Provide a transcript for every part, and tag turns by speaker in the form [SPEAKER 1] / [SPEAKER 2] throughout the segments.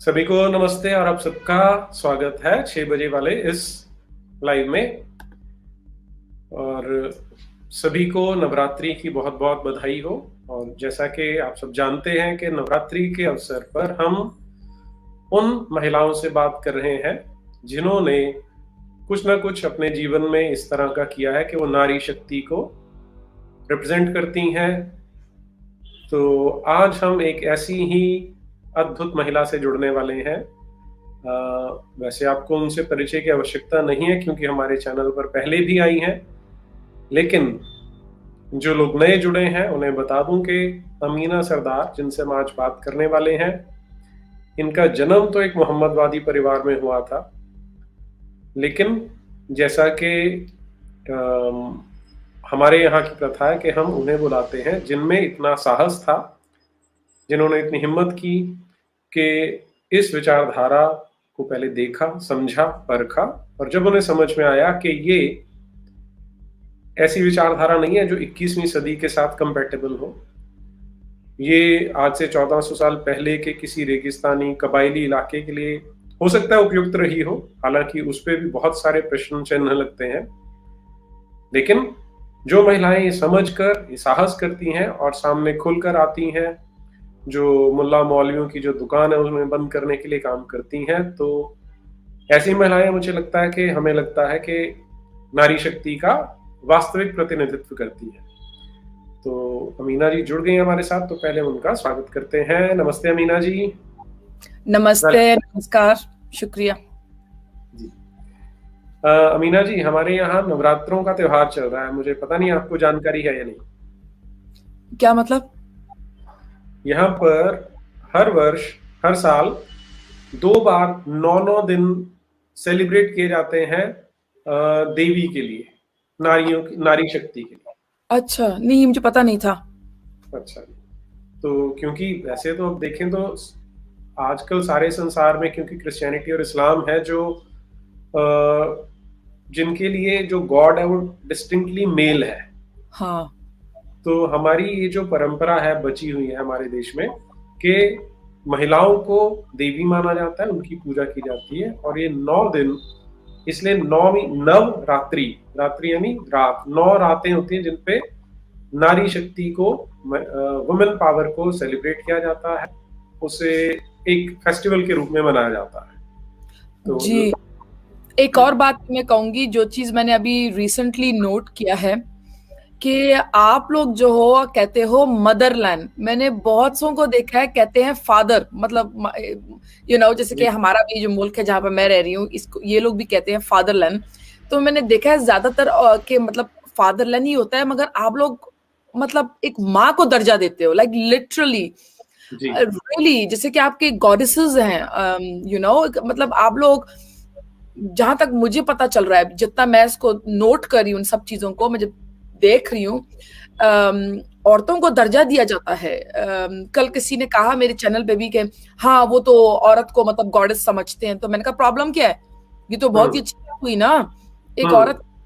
[SPEAKER 1] सभी को नमस्ते और आप सबका स्वागत है 6 बजे वाले इस लाइव में। और सभी को नवरात्रि की बहुत बहुत बधाई हो। और जैसा कि आप सब जानते हैं कि नवरात्रि के अवसर पर हम उन महिलाओं से बात कर रहे हैं जिन्होंने कुछ ना कुछ अपने जीवन में इस तरह का किया है कि वो नारी शक्ति को रिप्रेजेंट करती हैं। तो आज हम एक ऐसी ही अद्भुत महिला से जुड़ने वाले हैं। वैसे आपको उनसे परिचय की आवश्यकता नहीं है क्योंकि हमारे चैनल पर पहले भी आई हैं, लेकिन जो लोग नए जुड़े हैं उन्हें बता दूं कि अमीना सरदार, जिनसे हम आज बात करने वाले हैं, इनका जन्म तो एक मोहम्मदवादी परिवार में हुआ था, लेकिन जैसा कि हमारे यहाँ की प्रथा है कि हम उन्हें बुलाते हैं जिनमें इतना साहस था, जिन्होंने इतनी हिम्मत की कि इस विचारधारा को पहले देखा, समझा, परखा, और जब उन्हें समझ में आया कि ये ऐसी विचारधारा नहीं है जो 21वीं सदी के साथ कंपैटिबल हो, ये आज से 1400 साल पहले के किसी रेगिस्तानी कबायली इलाके के लिए हो सकता है उपयुक्त रही हो, हालांकि उस पर भी बहुत सारे प्रश्न चिन्ह लगते हैं। लेकिन जो महिलाएं ये समझकर, ये साहस करती हैं और सामने खुलकर आती हैं, जो मुल्ला मौलवियों की जो दुकान है उसमें बंद करने के लिए काम करती हैं, तो ऐसी महिलाएं, मुझे लगता है कि हमें लगता है कि नारी शक्ति का वास्तविक प्रतिनिधित्व करती है। तो अमीना जी जुड़ गई हमारे साथ, तो पहले उनका स्वागत करते हैं। नमस्ते अमीना जी।
[SPEAKER 2] नमस्ते, नमस्कार, शुक्रिया
[SPEAKER 1] जी। अमीना जी, हमारे यहाँ नवरात्रों का त्योहार चल रहा है, मुझे पता नहीं आपको जानकारी है या नहीं।
[SPEAKER 2] क्या मतलब?
[SPEAKER 1] यहाँ पर हर वर्ष, हर साल 2 बार 9 दिन सेलिब्रेट किए जाते हैं देवी के लिए, नारियों की, नारी शक्ति के लिए।
[SPEAKER 2] अच्छा, नहीं, मुझे पता नहीं था।
[SPEAKER 1] अच्छा, तो क्योंकि वैसे तो अब देखें तो आजकल सारे संसार में, क्योंकि क्रिश्चियनिटी और इस्लाम है जो जिनके लिए जो गॉड है वो डिस्टिंक्टली मेल है।
[SPEAKER 2] हाँ,
[SPEAKER 1] तो हमारी ये जो परंपरा है बची हुई है हमारे देश में कि महिलाओं को देवी माना जाता है, उनकी पूजा की जाती है, और ये 9 दिन, इसलिए नव रात्रि, रात्रि यानी रात, 9 रातें होती हैं जिनपे नारी शक्ति को, वुमेन पावर को सेलिब्रेट किया जाता है, उसे एक फेस्टिवल के रूप में मनाया जाता है। तो
[SPEAKER 2] जी, एक और बात मैं कहूंगी, जो चीज मैंने अभी रिसेंटली नोट किया है कि आप लोग जो हो कहते हो मदरलैंड, मैंने बहुत सौ को देखा है कहते हैं फादर, मतलब जैसे कि हमारा भी जो मुल्क है जहां पर मैं रह रही हूँ, इसको ये लोग भी कहते हैं फादरलैंड। तो मैंने देखा है ज्यादातर कि मतलब फादरलैंड ही होता है, मगर आप लोग मतलब एक माँ को दर्जा देते हो, लाइक लिटरली रियली, जैसे कि आपके गॉडेसेस हैं, मतलब आप लोग, जहां तक मुझे पता चल रहा है, जितना मैं इसको नोट कर रही हूँ, उन सब चीजों को मैं जब देख रही हूँ, औरतों को दर्जा दिया जाता है। कल किसी ने कहा मेरे चैनल पे भी कि हाँ, वो तो औरत को मतलब गॉडेस समझते हैं। तो मैंने कहा प्रॉब्लम क्या है? ये तो बहुत ही अच्छी बात हुई ना। एक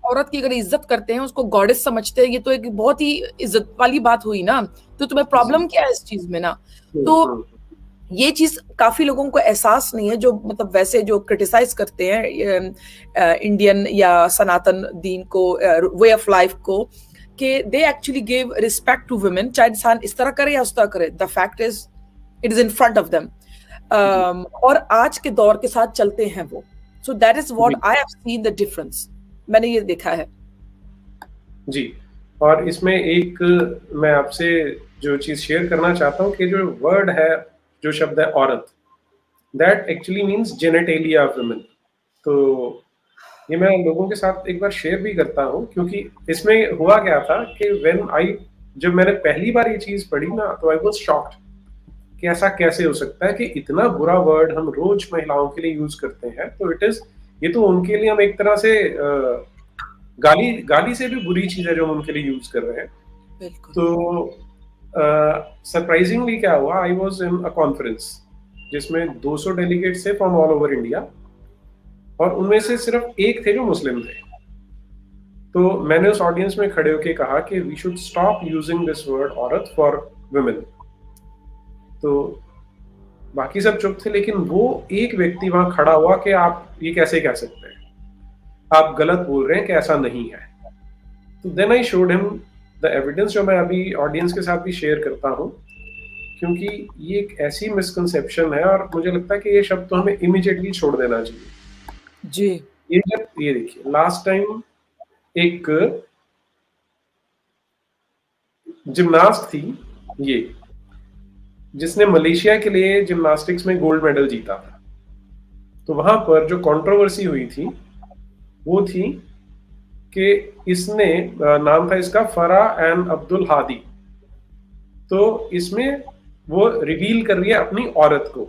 [SPEAKER 2] औरत की अगर इज्जत करते हैं, उसको गॉडेस समझते हैं, ये तो एक बहुत ही इज्जत वाली बात हुई ना। तो तुम्हें प्रॉब्लम क्या है इस चीज में ना? तो ये चीज काफी लोगों को एहसास नहीं है, जो मतलब वैसे जो क्रिटिसाइज करते हैं इंडियन या सनातन दीन को, वे ऑफ लाइफ को, कि they actually give respect to women, चाहे इंसान इस तरह करे या उस तरह करे। The fact is it is in front of them, और आज के दौर के साथ चलते हैं वो। So that is what I have seen the difference, मैंने ये देखा है
[SPEAKER 1] जी। और इसमें एक मैं आपसे जो चीज शेयर करना चाहता हूँ कि जो वर्ड है, जो शब्द है औरत, that actually means genitalia of women. तो ये मैं लोगों के साथ एक बार शेयर भी करता हूँ, क्योंकि इसमें हुआ क्या था कि जब मैंने पहली बार ये चीज पढ़ी ना, तो आई वाज शॉक्ड कि ऐसा कैसे हो सकता है कि इतना बुरा वर्ड हम रोज महिलाओं के लिए यूज करते हैं। तो ये तो उनके लिए हम एक तरह से गाली से भी बुरी चीज है जो हम उनके लिए यूज कर रहे हैं। तो सरप्राइजिंगली क्या हुआ, I was in a conference जिसमें 200 डेलीगेट्स थे फ्रॉम ऑल ओवर इंडिया, और उनमें से सिर्फ एक थे जो मुस्लिम थे। तो मैंने उस ऑडियंस में खड़े होकर कहा कि we should stop using this word औरत फॉर वुमेन। तो बाकी सब चुप थे, लेकिन वो एक व्यक्ति वहां खड़ा हुआ कि आप ये कैसे कह सकते हैं, आप गलत बोल रहे हैं कि ऐसा नहीं है। तो then I showed him the evidence, जो मैं अभी ऑडियंस के साथ भी शेयर करता हूँ, क्योंकि ये एक ऐसी मिसकंसेप्शन है और मुझे लगता है कि ये शब्द तो हमें इमीडिएटली छोड़ देना चाहिए
[SPEAKER 2] जी।
[SPEAKER 1] ये देखिए, लास्ट टाइम एक जिम्नास्ट थी ये, जिसने मलेशिया के लिए जिम्नास्टिक्स में गोल्ड मेडल जीता था। तो वहां पर जो कंट्रोवर्सी हुई थी वो थी कि इसने, नाम था इसका फराह एंड अब्दुल हादी, तो इसमें वो रिवील कर रही है अपनी औरत को।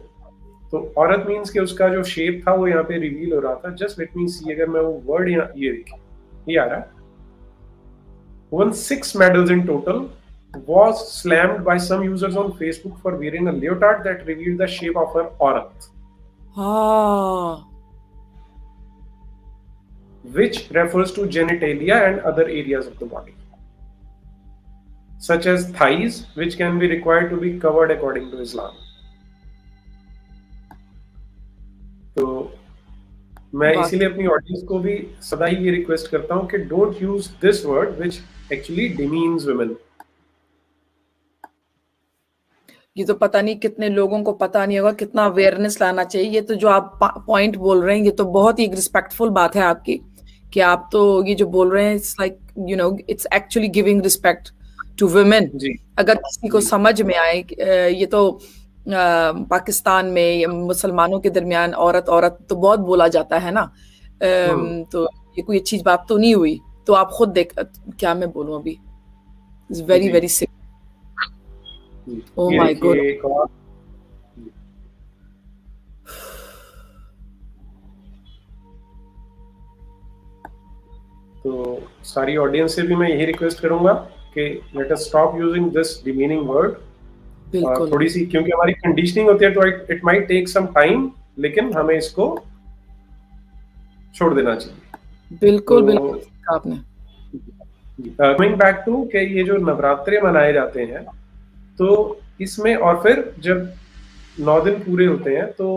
[SPEAKER 1] तो औरत मीन्स कि उसका जो शेप था वो यहाँ पे रिवील हो रहा था। जस्ट लेट मी सी, अगर मैं वो वर्ड यहाँ, ये देखिए, ये आ रहा है, won 6 medals in total, was slammed by some users on Facebook for wearing a leotard that revealed the shape of her aurat,
[SPEAKER 2] हाँ,
[SPEAKER 1] which refers to genitalia and other areas of the body, such as thighs, which can be required to be covered according to Islam. तो मैं इसीलिए अपनी audience को भी सदा ही ये request करता हूँ कि don't use this word which actually demeans women.
[SPEAKER 2] ये तो पता नहीं कितने लोगों को पता नहीं होगा, कितना अवेयरनेस लाना चाहिए। ये तो जो आप पॉइंट बोल रहे हैं, ये तो बहुत ही रिस्पेक्टफुल बात है आपकी, कि आप तो ये जो बोल रहे हैं, it's like you know, it's actually giving respect to women. अगर किसी को समझ में आए, ये तो पाकिस्तान में या मुसलमानों के दरमियान औरत औरत तो बहुत बोला जाता है ना, तो ये कोई अच्छी बात तो नहीं हुई। तो आप खुद देख, क्या मैं बोलूं अभी, it's very very sick. Oh my God.
[SPEAKER 1] तो सारी ऑडियंस से भी मैं यही रिक्वेस्ट करूंगा कि let us stop using this demeaning word. थोड़ी सी, क्योंकि हमारी कंडीशनिंग होती है तो it might take some time, लेकिन हमें इसको छोड़ देना चाहिए।
[SPEAKER 2] बिल्कुल तो, बिल्कुल आपने।
[SPEAKER 1] कमिंग बैक टू कि ये जो नवरात्रे मनाए जाते हैं, तो इसमें और फिर जब 9 दिन पूरे होते हैं तो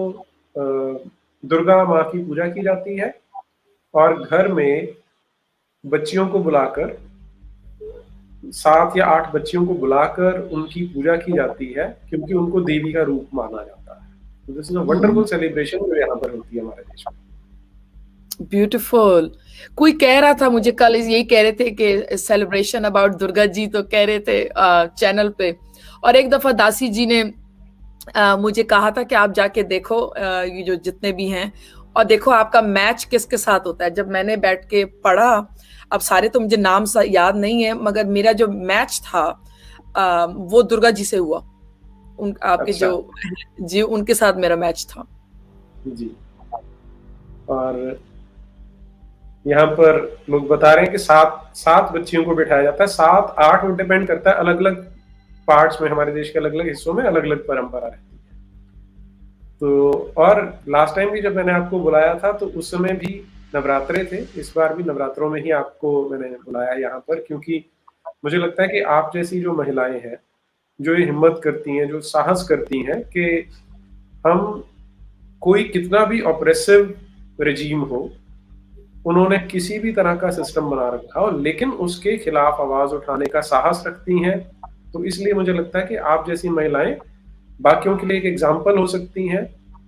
[SPEAKER 1] दुर्गा माँ की पूजा की जाती है और घर में बच्चियों को बुलाकर, 7 या 8 बच्चियों को बुलाकर उनकी पूजा की जाती है, क्योंकि उनको देवी का रूप माना जाता है। तो this is a wonderful celebration जो यहाँ पर होती है हमारे देश में। ब्यूटीफुल।
[SPEAKER 2] कोई कह रहा था मुझे कल, यही कह रहे थे कि सेलिब्रेशन अबाउट दुर्गा जी, तो कह रहे थे चैनल पे। और एक दफा दासी जी ने मुझे कहा था कि आप जाके देखो ये जो जितने भी हैं, और देखो आपका मैच किसके साथ होता है। जब मैंने बैठ के पढ़ा, अब सारे तो मुझे नाम याद नहीं है, मगर मेरा जो मैच था वो दुर्गा जी से हुआ। आपके जो जी, उनके साथ मेरा मैच था
[SPEAKER 1] जी। और यहाँ पर लोग बता रहे हैं कि 7 बच्चियों को बिठाया जाता है। 7, 8 वो डिपेंड करता है, अलग अलग पार्ट्स में, हमारे देश के अलग अलग हिस्सों में अलग अलग परंपरा रहती है। तो और लास्ट टाइम भी जब मैंने आपको बुलाया था तो उस समय भी नवरात्रे थे। इस बार भी नवरात्रों में ही आपको मैंने बुलाया यहाँ पर, क्योंकि मुझे लगता है कि आप जैसी जो महिलाएं हैं, जो ये हिम्मत करती हैं, जो साहस करती हैं कि हम, कोई कितना भी ऑपरेसिव रेजीम हो, उन्होंने किसी भी तरह का सिस्टम बना रखा हो, लेकिन उसके खिलाफ आवाज उठाने का साहस रखती हैं। तो इसलिए मुझे लगता है कि आप जैसी महिलाएं बाकियों के लिए एक एग्जाम्पल हो सकती हैं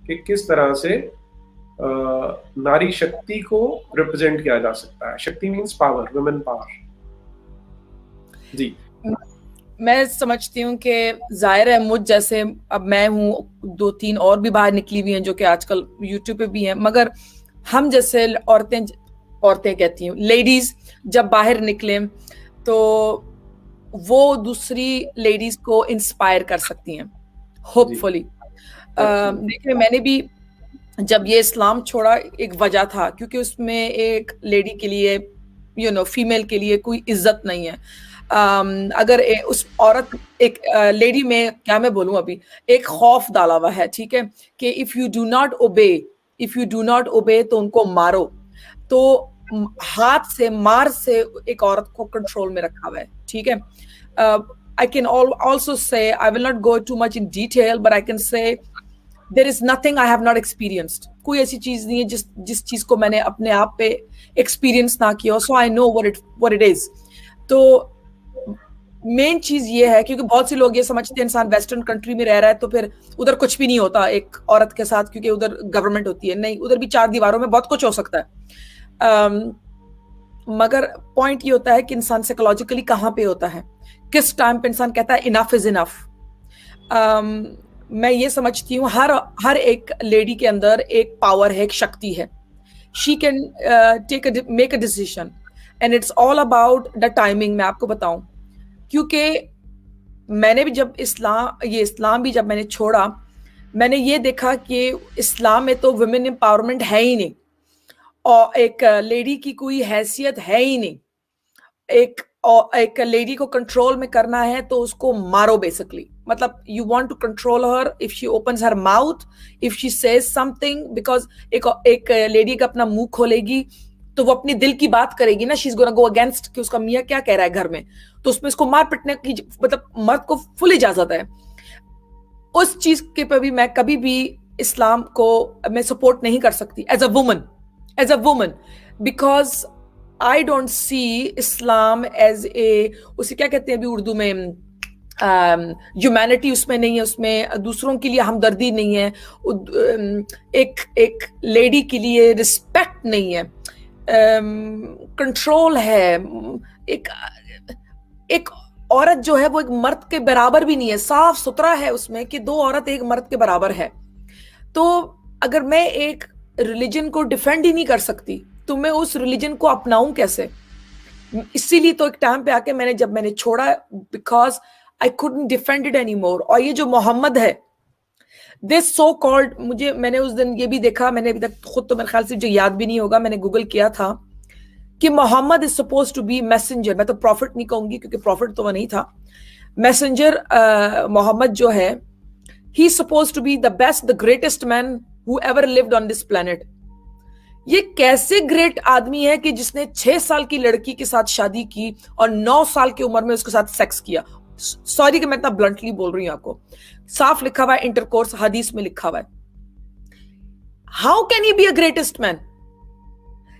[SPEAKER 1] कि किस तरह से नारी शक्ति को रिप्रेजेंट किया जा सकता है। शक्ति मीन्स पावर, वुमेन पावर। जी,
[SPEAKER 2] मैं समझती हूँ कि जाहिर है मुझ जैसे, अब मैं हूँ, 2-3 और भी बाहर निकली हुई हैं जो कि आजकल यूट्यूब पे भी हैं, मगर हम जैसे औरतें कहती हूँ, लेडीज जब बाहर निकले तो वो दूसरी लेडीज को इंस्पायर कर सकती हैं, होपफुली। देखिए, मैंने भी जब ये इस्लाम छोड़ा, एक वजह था, क्योंकि उसमें एक लेडी के लिए, यू नो, फीमेल के लिए कोई इज्जत नहीं है। अगर उस औरत, एक लेडी में, क्या मैं बोलूं, अभी एक खौफ डाला हुआ है, ठीक है, कि if you do not obey तो उनको मारो। तो हाथ से, मार से एक औरत को कंट्रोल में रखा हुआ है, ठीक है। I can also say, I will not go too much in detail, but I can say there is nothing I have not experienced. कोई ऐसी चीज नहीं है जिस चीज को मैंने अपने आप पे एक्सपीरियंस ना किया, so I know what it is. तो मेन चीज ये है, क्योंकि बहुत से लोग ये समझते हैं इंसान वेस्टर्न कंट्री में रह रहा है तो फिर उधर कुछ भी नहीं होता एक औरत के साथ, क्योंकि उधर गवर्नमेंट होती है। नहीं, उधर भी चार दीवारों में बहुत कुछ हो सकता है। मगर पॉइंट ये होता है कि इंसान साइकोलॉजिकली कहाँ पे होता है, किस टाइम पे इंसान कहता है इनफ इज इनफ। मैं ये समझती हूँ हर एक लेडी के अंदर एक पावर है, एक शक्ति है। She can make a decision and it's all about the timing. मैं आपको बताऊं, क्योंकि मैंने भी जब इस्लाम भी जब मैंने छोड़ा, मैंने ये देखा कि इस्लाम में तो वुमेन एम्पावरमेंट है ही नहीं, और एक लेडी की कोई हैसियत है ही नहीं। एक लेडी को कंट्रोल में करना है तो उसको मारो बेसिकली। मतलब you want to control her if she opens her mouth, if she says something, because एक लेडी का अपना मुंह खोलेगी तो वो अपनी दिल की बात करेगी ना, she is gonna go against कि उसका मियां क्या कह रहा है घर में, तो उसमें इसको मार पिटने की मतलब मर्द को फुल इजाजत है। उस चीज के पे भी मैं कभी भी इस्लाम को मैं सपोर्ट नहीं कर सकती as a woman, because I don't see Islam as a, उसे क्या कहते हैं अभी उर्दू में, ह्यूमैनिटी उसमें नहीं है, उसमें दूसरों के लिए हमदर्दी नहीं है, एक लेडी के लिए रिस्पेक्ट नहीं है, कंट्रोल है। एक औरत जो है वो एक मर्द के बराबर भी नहीं है, साफ सुथरा है उसमें कि दो औरत एक मर्द के बराबर है। तो अगर मैं एक रिलीजन को डिफेंड ही नहीं कर सकती तो मैं उस रिलीजन को अपनाऊं कैसे? इसीलिए तो एक टाइम पे आके जब मैंने छोड़ा, because I couldn't defend it any more. और ये जो मोहम्मद है, दिस सो कॉल्ड, मैंने उस दिन ये भी देखा, मैंने अभी तक खुद तो मेरे ख्याल से जो याद भी नहीं होगा, मैंने गूगल किया था कि Muhammad is suppose to be messenger. मैं तो प्रॉफिट नहीं कहूंगी क्योंकि प्रॉफिट तो वो नहीं था। मैसेंजर मोहम्मद जो है, he is suppose to be the best, the greatest man who ever lived on this planet. ये कैसे ग्रेट आदमी है कि जिसने 6 साल की लड़की के साथ शादी की और 9 साल की उम्र में उसके साथ सेक्स किया। सॉरी कि मैं इतना ब्लंटली बोल रही हूं, आपको साफ लिखा हुआ है, इंटरकोर्स हदीस में लिखा हुआ है। How can he be a greatest man?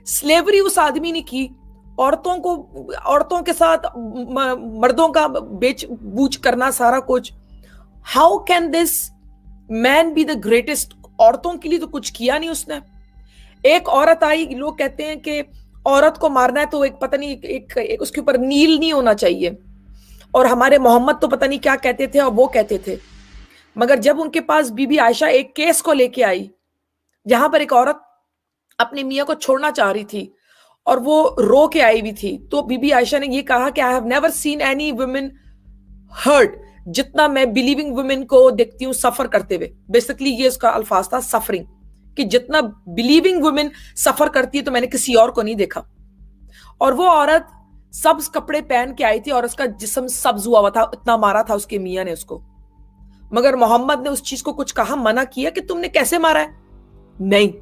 [SPEAKER 2] Slavery उस आदमी ने की, औरतों के साथ मर्दों का बेच बूच करना, सारा कुछ। How can this man be the greatest? औरतों के लिए तो कुछ किया नहीं उसने। एक औरत आई, लोग कहते हैं कि औरत को मारना है तो एक पता नहीं एक उसके ऊपर नील नहीं होना चाहिए, और हमारे मोहम्मद तो पता नहीं क्या कहते थे और वो कहते थे। मगर जब उनके पास बीबी आयशा एक केस को लेके आई जहां पर एक औरत अपने मियां को छोड़ना चाह रही थी और वो रो के आई हुई थी, तो बीबी आयशा ने ये कहा कि I have never seen any women hurt जितना मैं बिलीविंग वुमेन को देखती हूँ सफर करते हुए। बेसिकली ये उसका अल्फाज था, सफरिंग, कि जितना बिलीविंग वुमेन सफर करती है तो मैंने किसी और को नहीं देखा। और वो औरत सब्ज कपड़े पहन के आई थी और उसका जिस्म सब्ज हुआ हुआ था, इतना मारा था उसके मियां ने उसको। मगर मोहम्मद ने उस चीज को कुछ कहा, मना किया कि तुमने कैसे मारा है? नहीं,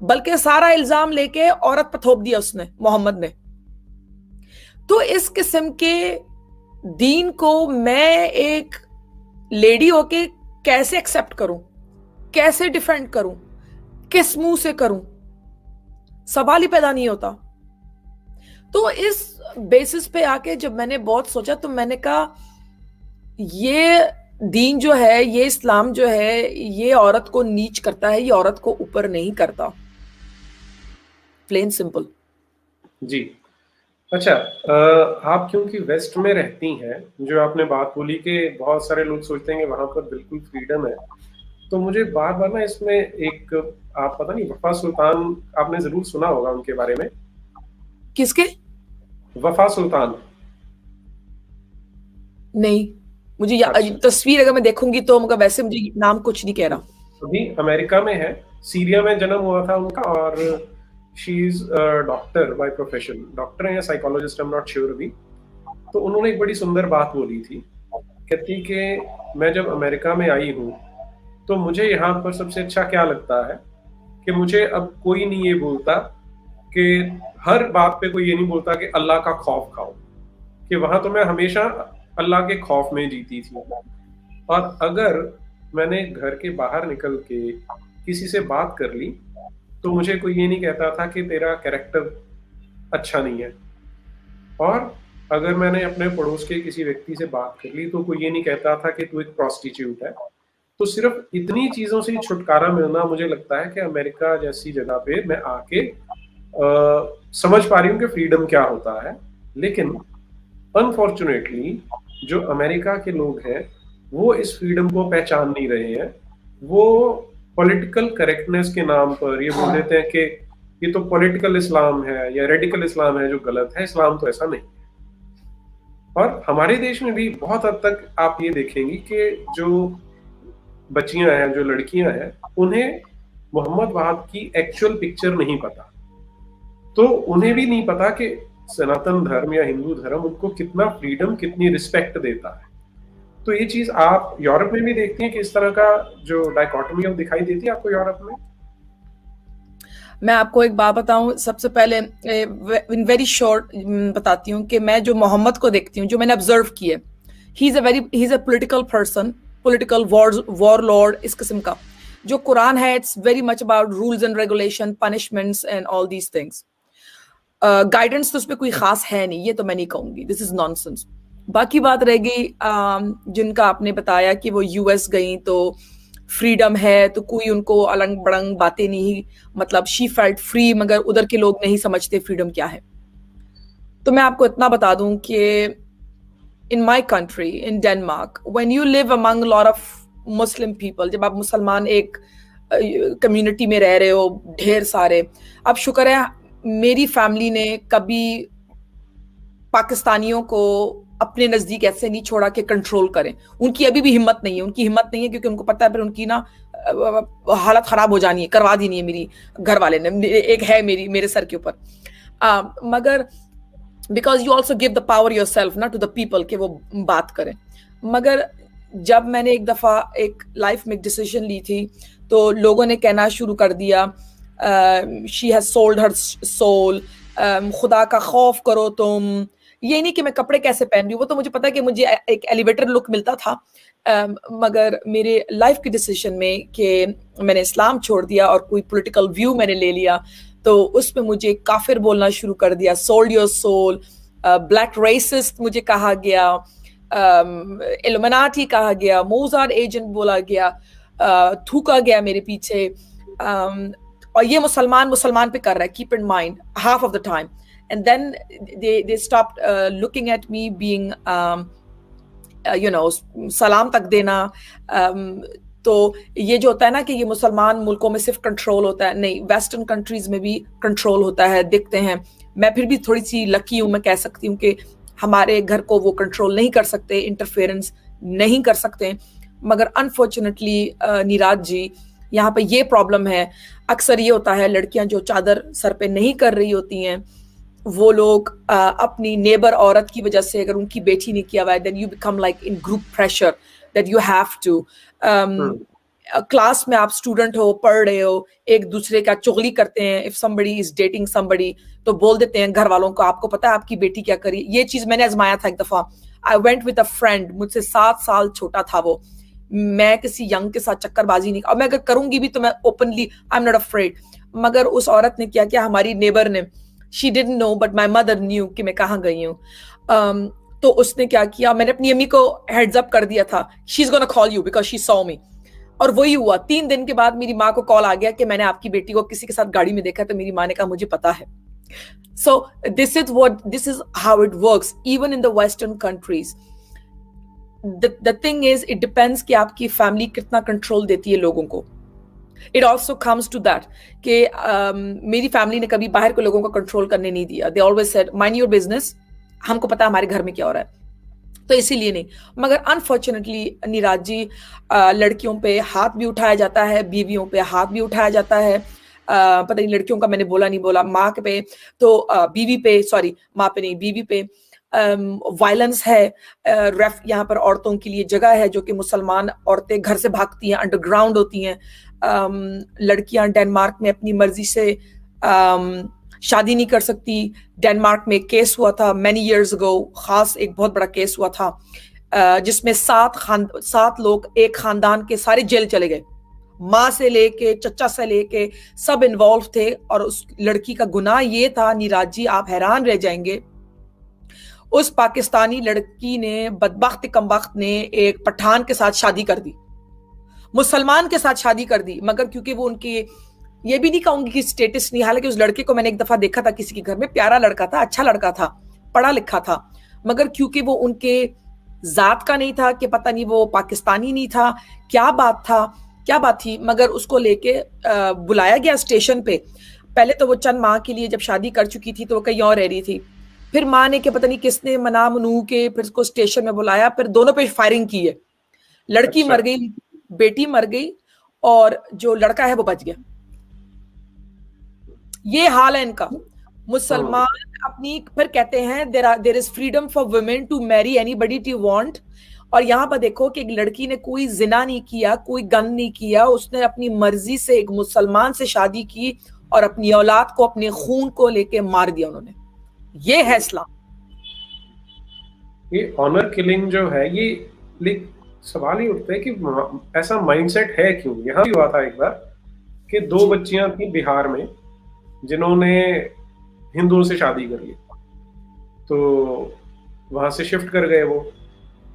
[SPEAKER 2] बल्कि सारा इल्जाम लेके औरत पर थोप दिया उसने, मोहम्मद ने। तो इस किस्म के दीन को मैं एक लेडी होके कैसे एक्सेप्ट करूं, कैसे डिफेंड करूं, किस मुंह से करूं? सवाल ही पैदा नहीं होता। तो इस बेसिस पे आके जब मैंने बहुत सोचा तो मैंने कहा ये दीन जो है, ये इस्लाम जो है, ये औरत को नीच करता है, ये औरत को ऊपर नहीं करता। Plain simple.
[SPEAKER 1] जी, अच्छा, आप क्योंकि वेस्ट में रहती हैं, जो आपने बात बोली कि बहुत सारे लोग सोचते हैं कि वहां पर बिल्कुल फ्रीडम है, तो मुझे बार बार ना इसमें एक, आप पता नहीं, वफा सुल्तान आपने जरूर सुना होगा उनके बारे में।
[SPEAKER 2] किसके?
[SPEAKER 1] वफा सुल्तान।
[SPEAKER 2] नहीं, मुझे
[SPEAKER 1] अच्छा।
[SPEAKER 2] तस्वीर अगर मैं देखूंगी तो मगर वैसे मुझे नाम कुछ नहीं कह रहा।
[SPEAKER 1] अभी अमेरिका में है, सीरिया में जन्म हुआ था उनका, और she is doctor by profession, doctor है या psychologist, I am not sure अभी। तो उन्होंने एक बड़ी सुंदर बात बोली थी, कहती कि मैं जब अमेरिका में आई हूँ तो मुझे यहाँ पर सबसे अच्छा क्या लगता है कि मुझे अब कोई नहीं ये बोलता कि हर बात पे कोई ये नहीं बोलता कि अल्लाह का खौफ खाओ, कि वहां तो मैं हमेशा अल्लाह के खौफ में जीती थी। और अगर मैंने घर के बाहर निकल के किसी से बात कर ली तो मुझे कोई ये नहीं कहता था कि तेरा कैरेक्टर अच्छा नहीं है। और अगर मैंने अपने पड़ोस के किसी व्यक्ति से बात कर ली तो कोई ये नहीं कहता था कि तू एक प्रोस्टिट्यूट है। तो सिर्फ इतनी चीजों से छुटकारा मिलना, मुझे लगता है कि अमेरिका जैसी जगह पे मैं आके समझ पा रही हूँ कि फ्रीडम क्या होता है। लेकिन अनफॉर्चुनेटली जो अमेरिका के लोग हैं वो इस फ्रीडम को पहचान नहीं रहे हैं। वो पॉलिटिकल करेक्टनेस के नाम पर ये बोल देते हैं कि ये तो पॉलिटिकल इस्लाम है या रेडिकल इस्लाम है जो गलत है, इस्लाम तो ऐसा नहीं। और हमारे देश में भी बहुत हद तक आप ये देखेंगी कि जो बच्चियां हैं, जो लड़कियां हैं, उन्हें मोहम्मद वहाब की एक्चुअल पिक्चर नहीं पता। तो उन्हें भी नहीं पता कि सनातन धर्म या हिंदू धर्म उनको कितना फ्रीडम, कितनी रिस्पेक्ट देता है। तो ये चीज आप यूरोप में भी देखती हैं कि इस तरह का जो डाइकोटमी है वो दिखाई देती है आपको यूरोप में?
[SPEAKER 2] मैं आपको एक बात बताऊं, सबसे पहले इन वेरी शॉर्ट बताती हूँ कि मैं जो मोहम्मद को देखती हूँ, जो मैंने ऑब्जर्व किया, he is a political person, political war Lord, इस किस्म का। जो कुरान है it's very much about rules and regulation, punishments and all these things. Guidance तो उस पर कोई खास है नहीं, ये तो मैं नहीं कहूंगी, दिस इज नॉनसेंस। बाकी बात रहेगी जिनका आपने बताया कि वो यूएस गई तो फ्रीडम है, तो कोई उनको अलंग बड़ंग बातें नहीं, मतलब शी फेल्ट फ्री, मगर उधर के लोग नहीं समझते फ्रीडम क्या है। तो मैं आपको इतना बता दूं कि in my country, in Denmark, when you live among lot of Muslim people, जब आप मुसलमान एक कम्युनिटी में रह रहे हो ढेर सारे, अब शुक्र है मेरी फैमिली ने कभी पाकिस्तानियों को अपने नजदीक ऐसे नहीं छोड़ा कि कंट्रोल करें। उनकी अभी भी हिम्मत नहीं है, क्योंकि उनको पता है फिर उनकी ना हालत खराब हो जानी है, करवा देनी है मेरी घर वाले ने, एक है मेरे सर के ऊपर। मगर because you also give the power your self ना टू द पीपल कि वो बात करें। मगर जब मैंने एक दफा एक लाइफ में एक डिसीजन ली थी तो लोगों ने कहना शुरू कर दिया, she has sold her soul, खुदा का खौफ करो तुम। ये नहीं कि मैं कपड़े कैसे पहन रही हूँ, वो तो मुझे पता है कि मुझे एक एलिवेटर लुक मिलता था, मगर मेरे लाइफ के डिसीजन में कि मैंने इस्लाम छोड़ दिया और कोई पॉलिटिकल व्यू मैंने ले लिया, तो उसमें मुझे काफिर बोलना शुरू कर दिया, sold your soul, black racist मुझे कहा गया, इल्यूमिनाटी कहा गया, मोजार्ट एजेंट बोला गया, थूका गया मेरे पीछे। और ये मुसलमान पे कर रहा है, keep in mind, half of the time. And then they stopped looking at me being सलाम तक देना। तो ये जो होता है ना कि ये मुसलमान मुल्कों में सिर्फ कंट्रोल होता है, नहीं, वेस्टर्न कंट्रीज में भी कंट्रोल होता है, दिखते हैं। मैं फिर भी थोड़ी सी लकी हूँ, मैं कह सकती हूँ कि हमारे घर को वो कंट्रोल नहीं कर सकते, इंटरफेरेंस नहीं कर सकते। मगर अनफॉर्चुनेटली नीराज जी, यहाँ पे ये प्रॉब्लम है। अक्सर ये होता है, लड़कियां जो चादर सर पे नहीं कर रही होती हैं, वो लोग अपनी नेबर औरत की वजह से, अगर उनकी बेटी ने किया हुआ है, then you become like in group pressure that you have to. Class में आप स्टूडेंट हो, पढ़ रहे हो, एक दूसरे का चुगली करते हैं। If somebody is dating somebody तो बोल देते हैं घर वालों को, आपको पता है आपकी बेटी क्या करी। ये चीज मैंने आजमाया था एक दफा। I went with a friend, मुझसे 7 साल छोटा था वो। मैं किसी यंग के साथ चक्करबाजी नहीं, और मैं अगर करूंगी भी तो मैं openly, I am not afraid. मगर उस औरत ने क्या किया, हमारी नेबर ने, she didn't know but my mother new कि मैं कहाँ गई हूँ। तो उसने क्या किया, मैंने अपनी अम्मी को हेड्स अप कर दिया था, she is gonna call you because she saw me. और वही हुआ, 3 दिन के बाद मेरी माँ को कॉल आ गया कि मैंने आपकी बेटी को किसी के साथ गाड़ी में देखा। तो मेरी माँ ने कहा मुझे पता है। So this is how it works even in the western countries. The thing is, it depends कि आपकी फैमिली कितना कंट्रोल देती है लोगों को। It also comes to that कि मेरी फैमिली ने कभी बाहर के लोगों को कंट्रोल करने नहीं दिया। They always said mind your business, हमको पता है हमारे घर में क्या हो रहा है, तो इसीलिए नहीं। मगर अनफॉर्चुनेटली नीराज जी, लड़कियों पे हाथ भी उठाया जाता है, बीवियों पे हाथ भी उठाया जाता है। पता नहीं लड़कियों का मैंने बोला नहीं बोला, माँ के पे तो बीवी पे, सॉरी माँ पे नहीं, बीवी पे वायलेंस है। रेफ यहाँ पर औरतों के लिए जगह है, जो कि मुसलमान औरतें घर से भागती हैं, अंडरग्राउंड होती हैं। लड़कियां डेनमार्क में अपनी मर्जी से शादी नहीं कर सकती। डेनमार्क में केस हुआ था मैनी इयर्स अगो, खास एक बहुत बड़ा केस हुआ था। जिसमें 7 लोग एक खानदान के सारे जेल चले गए, माँ से लेके चचा से लेके सब इन्वॉल्व थे। और उस लड़की का गुनाह ये था, नीरज जी आप हैरान रह जाएंगे, उस पाकिस्तानी लड़की ने, बदबख्त कमबख्त ने, एक पठान के साथ शादी कर दी, मुसलमान के साथ शादी कर दी। मगर क्योंकि वो उनके, ये भी नहीं कहूंगी कि स्टेटस नहीं, हालांकि उस लड़के को मैंने एक दफा देखा था किसी के घर में, प्यारा लड़का था, अच्छा लड़का था, पढ़ा लिखा था, मगर क्योंकि वो उनके जात का नहीं था, कि पता नहीं वो पाकिस्तानी नहीं था, क्या बात थी, मगर उसको लेके बुलाया गया स्टेशन पे। पहले तो वो चंद माह के लिए जब शादी कर चुकी थी तो वो कहीं और रह रही थी, फिर माँ ने कि पता नहीं किसने मना मनू के फिर उसको स्टेशन में बुलाया, फिर दोनों पे फायरिंग की है, लड़की मर गई, बेटी मर गई, और जो लड़का है वो बच गया। ये हाल है इनका। मुसलमान अपनी, फिर कहते हैं there is freedom for women to marry anybody to want. और यहाँ पर देखो कि एक लड़की ने कोई जिना नहीं किया, कोई गन नहीं किया, उसने अपनी मर्जी से एक मुसलमान से शादी की और अपनी औलाद को, अपने खून को लेके मार दिया उन्होंने। ये है इस्लाम।
[SPEAKER 1] ये ऑनर किलिंग जो है, ये सवाल ही उठता है कि ऐसा माइंडसेट है क्यों। यहाँ भी हुआ था एक बार कि 2 बच्चियां थी बिहार में जिन्होंने हिंदुओं से शादी कर ली, तो वहां से शिफ्ट कर गए वो।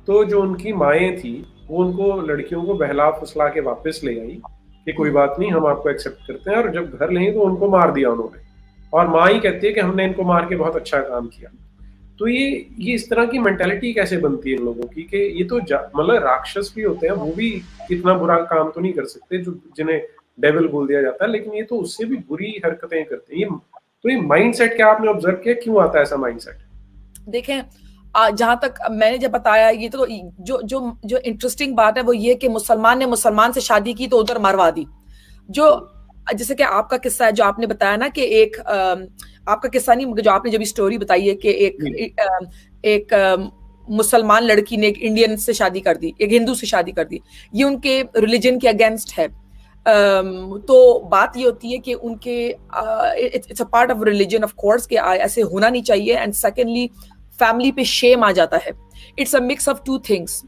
[SPEAKER 1] तो जो उनकी माएँ थी वो उनको, लड़कियों को बहला फुसला के वापस ले आई कि कोई बात नहीं, हम आपको एक्सेप्ट करते हैं। और जब घर ले तो उनको मार दिया उन्होंने, और माँ ही कहती है कि हमने इनको मार के बहुत अच्छा काम किया। तो ये इस तरह की मेंटालिटी कैसे बनती है इन लोगों की कि ये तो मतलब राक्षस भी होते हैं, वो भी इतना बुरा काम तो नहीं कर सकते जो जिन्हें डेविल बोल दिया जाता है, लेकिन ये तो उससे भी बुरी हरकतें करते हैं। तो ये माइंडसेट क्या आपने ऑब्जर्व किया, क्यों आता है ऐसा माइंडसेट?
[SPEAKER 2] देखें, जहां तक मैंने जब बताया, ये तो जो इंटरेस्टिंग बात है वो ये कि मुसलमान ने मुसलमान से शादी की तो उधर मरवा दी। जो जैसे कि आपका किस्सा है जो आपने बताया ना, कि एक आपका किस्सा नहीं, जो आपने जब स्टोरी बताई है कि एक मुसलमान लड़की ने एक इंडियन से शादी कर दी, एक हिंदू से शादी कर दी, ये उनके रिलीजन के अगेंस्ट है। तो बात ये होती है कि उनके it's a part of religion of course कि ऐसे होना नहीं चाहिए। एंड सेकेंडली फैमिली पे शेम आ जाता है। It's a mix of 2 things,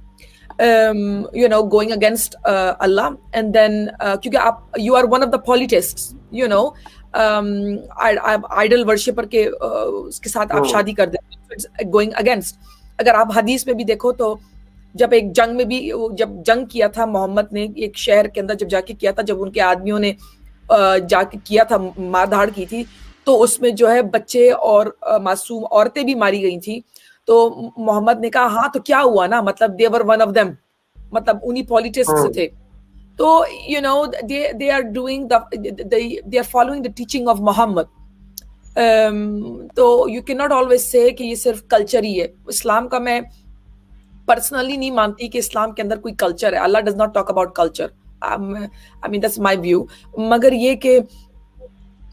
[SPEAKER 2] going against Allah, and then क्योंकि आप you are one of the polytheists, idol worshipper के उसके साथ आप शादी कर देते, इट्स गोइंग अगेंस्ट। अगर आप हदीस में भी देखो तो जब एक जंग में भी, जब जंग किया था मोहम्मद ने एक शहर के अंदर जब जाके किया था, जब उनके आदमियों ने जाके किया था, मारधाड़ की थी, तो उसमें जो है बच्चे और मासूम औरतें भी मारी गई थी। तो मोहम्मद ने कहा हाँ तो क्या हुआ ना, मतलब दे वर वन ऑफ देम, मतलब उन्हीं पॉलिटिक्स से थे। तो they are doing they are following the teaching of Muhammad. तो you cannot always say कि ये सिर्फ कल्चर ही है। इस्लाम का मैं पर्सनली नहीं मानती कि इस्लाम के अंदर कोई कल्चर है। Allah does not talk about culture, I mean that's my view. मगर ये कि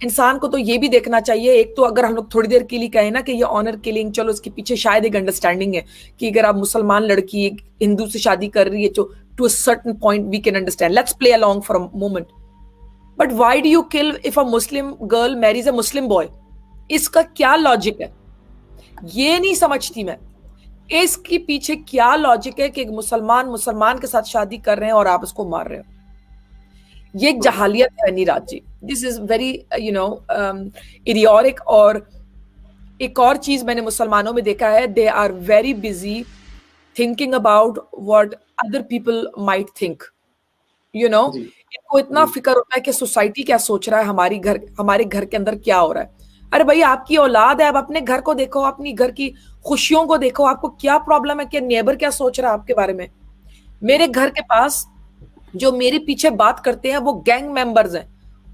[SPEAKER 2] इंसान को तो ये भी देखना चाहिए, एक तो अगर हम लोग थोड़ी देर के लिए कहें ना कि ये ऑनर किलिंग, चलो इसके पीछे शायद एक अंडरस्टैंडिंग है कि अगर आप मुसलमान लड़की एक हिंदू से शादी कर रही है तो to a certain point we can understand, let's play along for a moment. But why do you kill if a Muslim girl marries a Muslim boy? इसका क्या लॉजिक है? ये नहीं समझती मैं, इसके पीछे क्या लॉजिक है कि एक मुसलमान के साथ शादी कर रहे हैं और आप उसको मार रहे हो? ये एक जहालियत है Neeraj ji. This is very idiotic. और एक और चीज मैंने मुसलमानों में देखा है, they are very busy thinking about what other people might think. इनको इतना फिक्र होता है कि सोसाइटी क्या सोच रहा है, हमारे घर के अंदर क्या हो रहा है। अरे भाई आपकी औलाद है, आप अपने घर को देखो, अपनी घर की खुशियों को देखो, आपको क्या प्रॉब्लम है कि नेबर क्या सोच रहा है आपके बारे में? मेरे घर के पास जो मेरे पीछे बात करते हैं वो गैंग मेंबर्स हैं,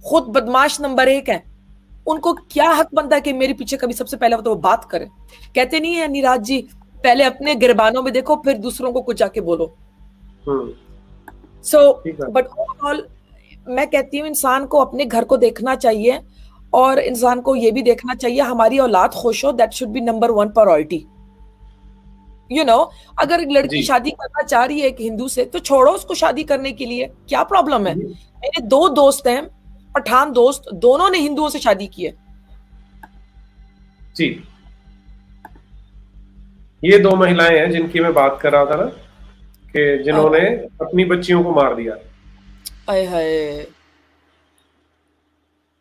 [SPEAKER 2] खुद बदमाश नंबर 1 हैं। उनको क्या हक बनता है कि मेरे पीछे कभी सबसे पहले तो वो बात करें? कहते नहीं है नीरज जी, पहले अपने गिरबानों में देखो फिर दूसरों को कुछ जाके बोलो। सो बट ओवरऑल मैं कहती हूँ इंसान को अपने घर को देखना चाहिए और इंसान को ये भी देखना चाहिए हमारी औलाद खुश हो, that should be number 1 priority. अगर एक लड़की शादी करना चाह रही है एक हिंदू से तो छोड़ो उसको शादी करने के लिए, क्या प्रॉब्लम है? मेरे 2 दोस्त हैं, पठान दोस्त, दोनों ने हिंदुओं से शादी की है।
[SPEAKER 1] जी ये 2 महिलाएं हैं जिनकी मैं बात कर रहा था ना, कि जिन्होंने
[SPEAKER 2] अ,
[SPEAKER 1] अपनी बच्चियों को मार दिया।
[SPEAKER 2] आय हाय,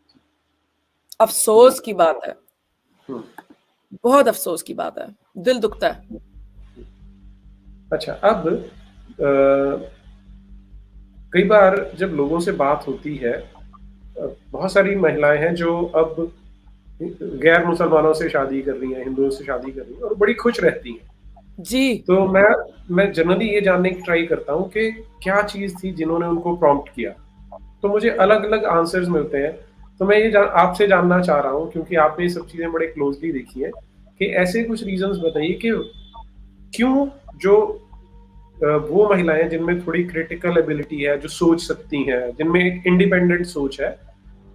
[SPEAKER 1] जी।
[SPEAKER 2] अफसोस की बात है,
[SPEAKER 1] हम्म।
[SPEAKER 2] बहुत अफसोस की बात है, दिल दुखता है।
[SPEAKER 1] अच्छा, अब कई बार जब लोगों से बात होती है, बहुत सारी महिलाएं हैं जो अब गैर मुसलमानों से शादी कर रही हैं, हिंदुओं से शादी कर रही हैं और बड़ी खुश रहती हैं।
[SPEAKER 2] जी।
[SPEAKER 1] तो मैं जनरली ये जानने की ट्राई करता हूँ कि क्या चीज थी जिन्होंने उनको प्रॉम्प्ट किया। तो मुझे अलग अलग आंसर्स मिलते हैं। तो मैं ये आपसे जानना चाह रहा हूँ, क्योंकि आपने ये सब चीजें बड़े क्लोजली देखी है, कि ऐसे कुछ रीजंस बताइए कि क्यों जो वो महिलाएं जिनमें थोड़ी क्रिटिकल एबिलिटी है, जो सोच सकती हैं, जिनमें एक इंडिपेंडेंट सोच है,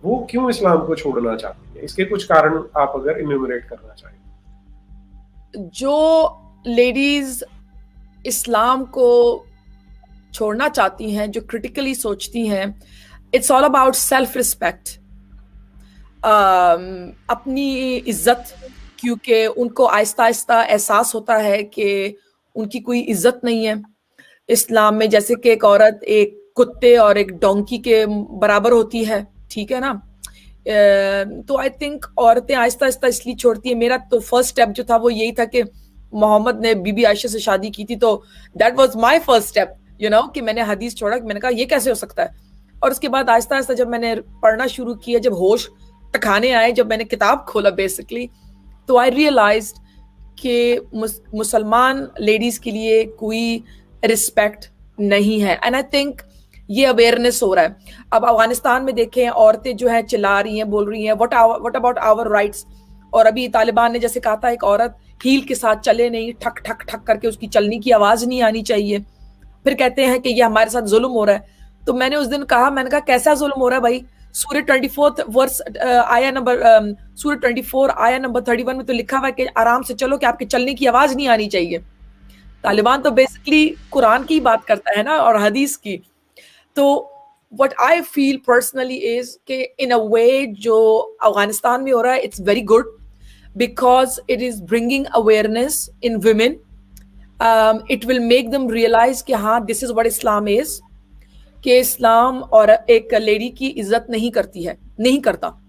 [SPEAKER 1] वो क्यों इस्लाम को छोड़ना चाहती है। इसके कुछ कारण आप अगर इन्यूमरेट करना चाहें।
[SPEAKER 2] जो लेडीज इस्लाम को छोड़ना चाहती हैं, जो क्रिटिकली सोचती हैं, it's all about self respect, अपनी इज्जत, क्योंकि उनको आहिस्ता आहिस्ता एहसास होता है कि उनकी कोई इज्जत नहीं है इस्लाम में। जैसे कि एक औरत एक कुत्ते और एक डोंकी के बराबर होती है, ठीक है ना। तो आई थिंक औरतें आहिस्ता आहिस्ता इसलिए छोड़ती है। मेरा तो फर्स्ट स्टेप जो था वो यही था कि मोहम्मद ने बीबी आयशा से शादी की थी, तो that was my first step, you know, कि मैंने हदीस छोड़ा, कि मैंने कहा ये कैसे हो सकता है। और उसके बाद आहिस्ता आहिस्ता जब मैंने पढ़ना शुरू किया, जब होश टखाने आए, जब मैंने किताब खोला बेसिकली, तो आई रियलाइज्ड कि मुसलमान लेडीज के लिए कोई रिस्पेक्ट नहीं है। एंड आई थिंक ये अवेयरनेस हो रहा है। अब अफगानिस्तान में देखें, औरतें जो है चिल्ला रही हैं, बोल रही हैं व्हाट अबाउट आवर राइट्स। और अभी तालिबान ने जैसे कहा था, एक औरत हील के साथ चले नहीं, ठक ठक ठक करके उसकी चलने की आवाज नहीं आनी चाहिए। फिर कहते हैं कि ये हमारे साथ जुल्म हो रहा है। तो मैंने उस दिन कहा, मैंने कहा कैसा जुल्म हो रहा है भाई। सूर्य 24 वर्स आया नंबर सूर्य 24 आया नंबर 31 में तो लिखा हुआ है कि आराम से चलो, कि आपके चलने की आवाज नहीं आनी चाहिए। तालिबान तो बेसिकली कुरान की बात करता है ना, और हदीस की। तो what I feel personally is कि इन अ वे जो अफगानिस्तान में हो रहा है, it's very good, because it is bringing awareness in women. It will make them realise कि हाँ, this is what Islam is, कि इस्लाम और एक लेडी की इज्जत नहीं करती है, नहीं करता।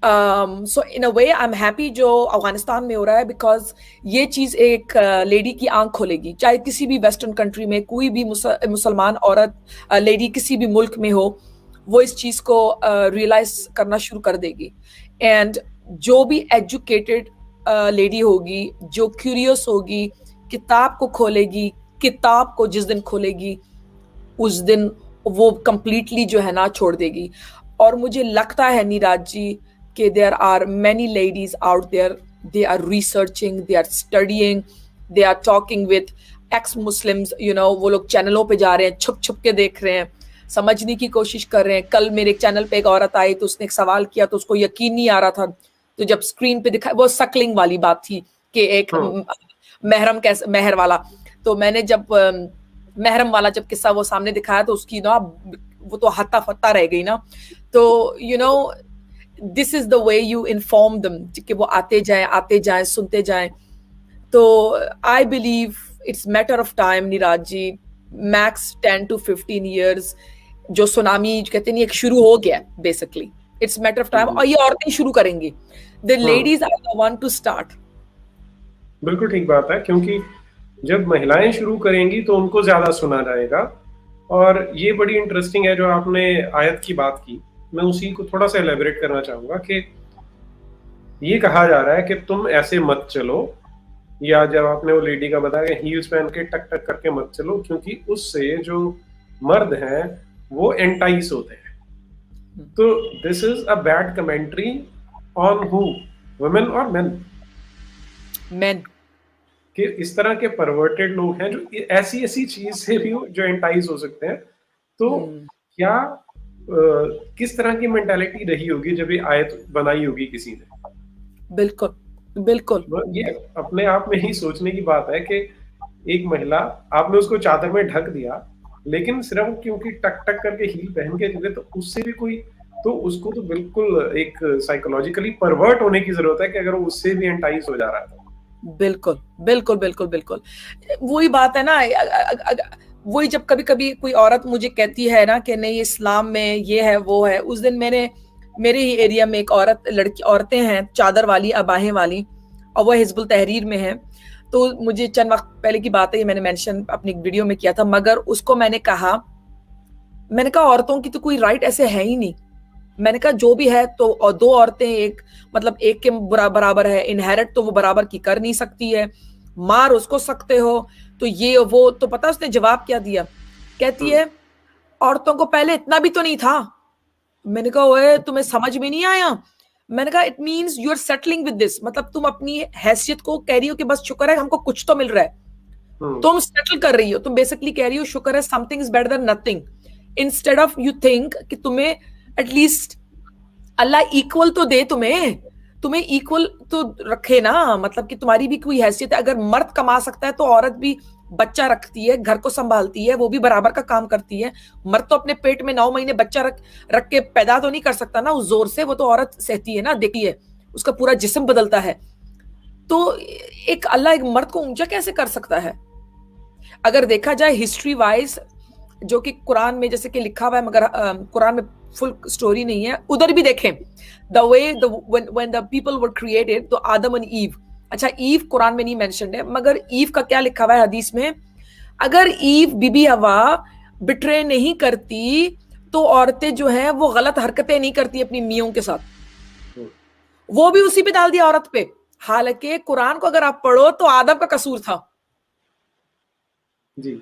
[SPEAKER 2] सो इन a way I am happy जो अफगानिस्तान में हो रहा है, बिकॉज ये चीज एक लेडी की आंख खोलेगी। चाहे किसी भी वेस्टर्न कंट्री में कोई भी मुसलमान औरत, लेडी किसी भी मुल्क में हो, वो इस चीज को रियलाइज करना शुरू कर देगी। एंड जो भी एजुकेटेड लेडी होगी, जो क्यूरियस होगी, किताब को खोलेगी, किताब को जिस दिन खोलेगी उस दिन वो कंप्लीटली जो है ना छोड़ देगी। और मुझे लगता है नीरज जी कि there are many ladies out there, they are researching, they are studying, they are talking with ex Muslims, you know, वो लोग चैनलों पे जा रहे हैं, छुप छुप के देख रहे हैं, समझने की कोशिश कर रहे हैं। कल मेरे चैनल पे एक औरत आई तो उसने एक सवाल किया, तो उसको यकीन नहीं आ रहा था, तो जब स्क्रीन पे दिखा, वो सकलिंग वाली बात थी कि एक महरम कैसे, महर वाला। तो मैंने जब महरम वाला जब किस्सा वो सामने दिखाया, तो उसकी ना वो तो हत्ता फत्ता रह गई ना। तो you know, this is the way you inform them, कि वो आते जाएं सुनते जाएं। तो I believe it's matter of time Neeraj ji, max 10 to 15 years, जो सुनामी कहते नहीं, एक शुरू हो गया basically. It's matter of time, और ये औरतें शुरू करेंगी। The ladies are the one to start.
[SPEAKER 1] बिल्कुल ठीक बात है, क्योंकि जब महिलाएं शुरू करेंगी तो उनको ज्यादा सुना जाएगा। और ये बड़ी इंटरेस्टिंग है जो आपने आयत की बात की, मैं उसी को थोड़ा सा एलेबरेट करना चाहूंगा कि ये कहा जा रहा है कि तुम ऐसे मत चलो, या जब आपने वो लेडी का बताया हील्स पहन के टक टक करके मत चलो, क्योंकि उससे जो मर्द हैं वो एंटाइस होते हैं। तो this is a bad commentary on who, women और मेन।
[SPEAKER 2] मेन,
[SPEAKER 1] कि इस तरह के परवर्टेड लोग हैं जो ऐसी ऐसी चीज से भी जो एंटाइज हो सकते हैं। तो क्या किस तरह की मेंटालिटी रही होगी जब ये आयत बनाई होगी किसी ने।
[SPEAKER 2] बिल्कुल बिल्कुल।
[SPEAKER 1] ये अपने आप में ही सोचने की बात है कि एक महिला, आपने उसको चादर में ढक दिया, लेकिन सिर्फ क्योंकि टक टक करके हील पहन के चले, तो उससे भी कोई, तो उसको तो बिल्कुल एक साइकोलॉजिकली परवर्ट होने की जरूरत है कि अगर वो उससे भी एंटाइज हो जा रहा है।
[SPEAKER 2] बिल्कुल बिल्कुल बिल्कुल बिल्कुल। वही बात है ना, वही जब कभी कभी कोई औरत मुझे कहती है ना कि नहीं इस्लाम में ये है वो है। उस दिन मेरे ही एरिया में एक औरतें हैं चादर वाली अबाहें वाली, और वो हिजबुल तहरीर में है। तो मुझे चंद वक्त पहले की बात है, ये मैंने मेंशन अपनी वीडियो में किया था, मगर उसको मैंने कहा औरतों की तो कोई राइट ऐसे है ही नहीं। मैंने कहा जो भी है तो, और दो औरतें एक मतलब एक के बराबर है, इनहेरिट तो वो बराबर की कर नहीं सकती है, मार उसको सकते हो, तो ये वो। तो पता उसने जवाब क्या दिया? कहती है औरतों को पहले इतना भी तो नहीं था। मैंने कहा ओए तुम्हें समझ में नहीं आया? मैंने कहा it means you are settling with this, मतलब तुम अपनी हैसियत को कह रही हो कि बस शुक्र है हमको कुछ तो मिल रहा है। तुम सेटल कर रही हो, तुम बेसिकली कह रही हो शुक्र है something is better than nothing, instead of you think कि तुम्हें एटलीस्ट अल्लाह इक्वल तो दे, तुम्हें इक्वल तो रखे ना, मतलब कि तुम्हारी भी कोई हैसियत है। अगर मर्द कमा सकता है तो औरत भी बच्चा रखती है, घर को संभालती है, वो भी बराबर का काम करती है। मर्द तो अपने पेट में 9 महीने बच्चा रख के पैदा तो नहीं कर सकता ना उस जोर से, वो तो औरत सहती है ना, देखती है, उसका पूरा जिस्म बदलता है। तो एक अल्लाह एक मर्द को ऊंचा कैसे कर सकता है? अगर देखा जाए हिस्ट्री वाइज, जो कि कुरान में जैसे कि लिखा हुआ है, मगर कुरान में फुल स्टोरी नहीं है, उधर भी देखें the way when the people were created, तो आदम एंड ईव, अच्छा ईव कुरान में नहीं मेंशन्ड है, मगर ईव का क्या लिखा हुआ है हदीस में? अगर ईव बीबी हवा बिट्रे नहीं करती तो औरतें जो हैं वो गलत हरकतें नहीं करती अपनी मियों के साथ। वो भी उसी पे डाल दिया औरत पे, हालांकि कुरान को अगर आप पढ़ो तो आदम का कसूर था
[SPEAKER 1] जी।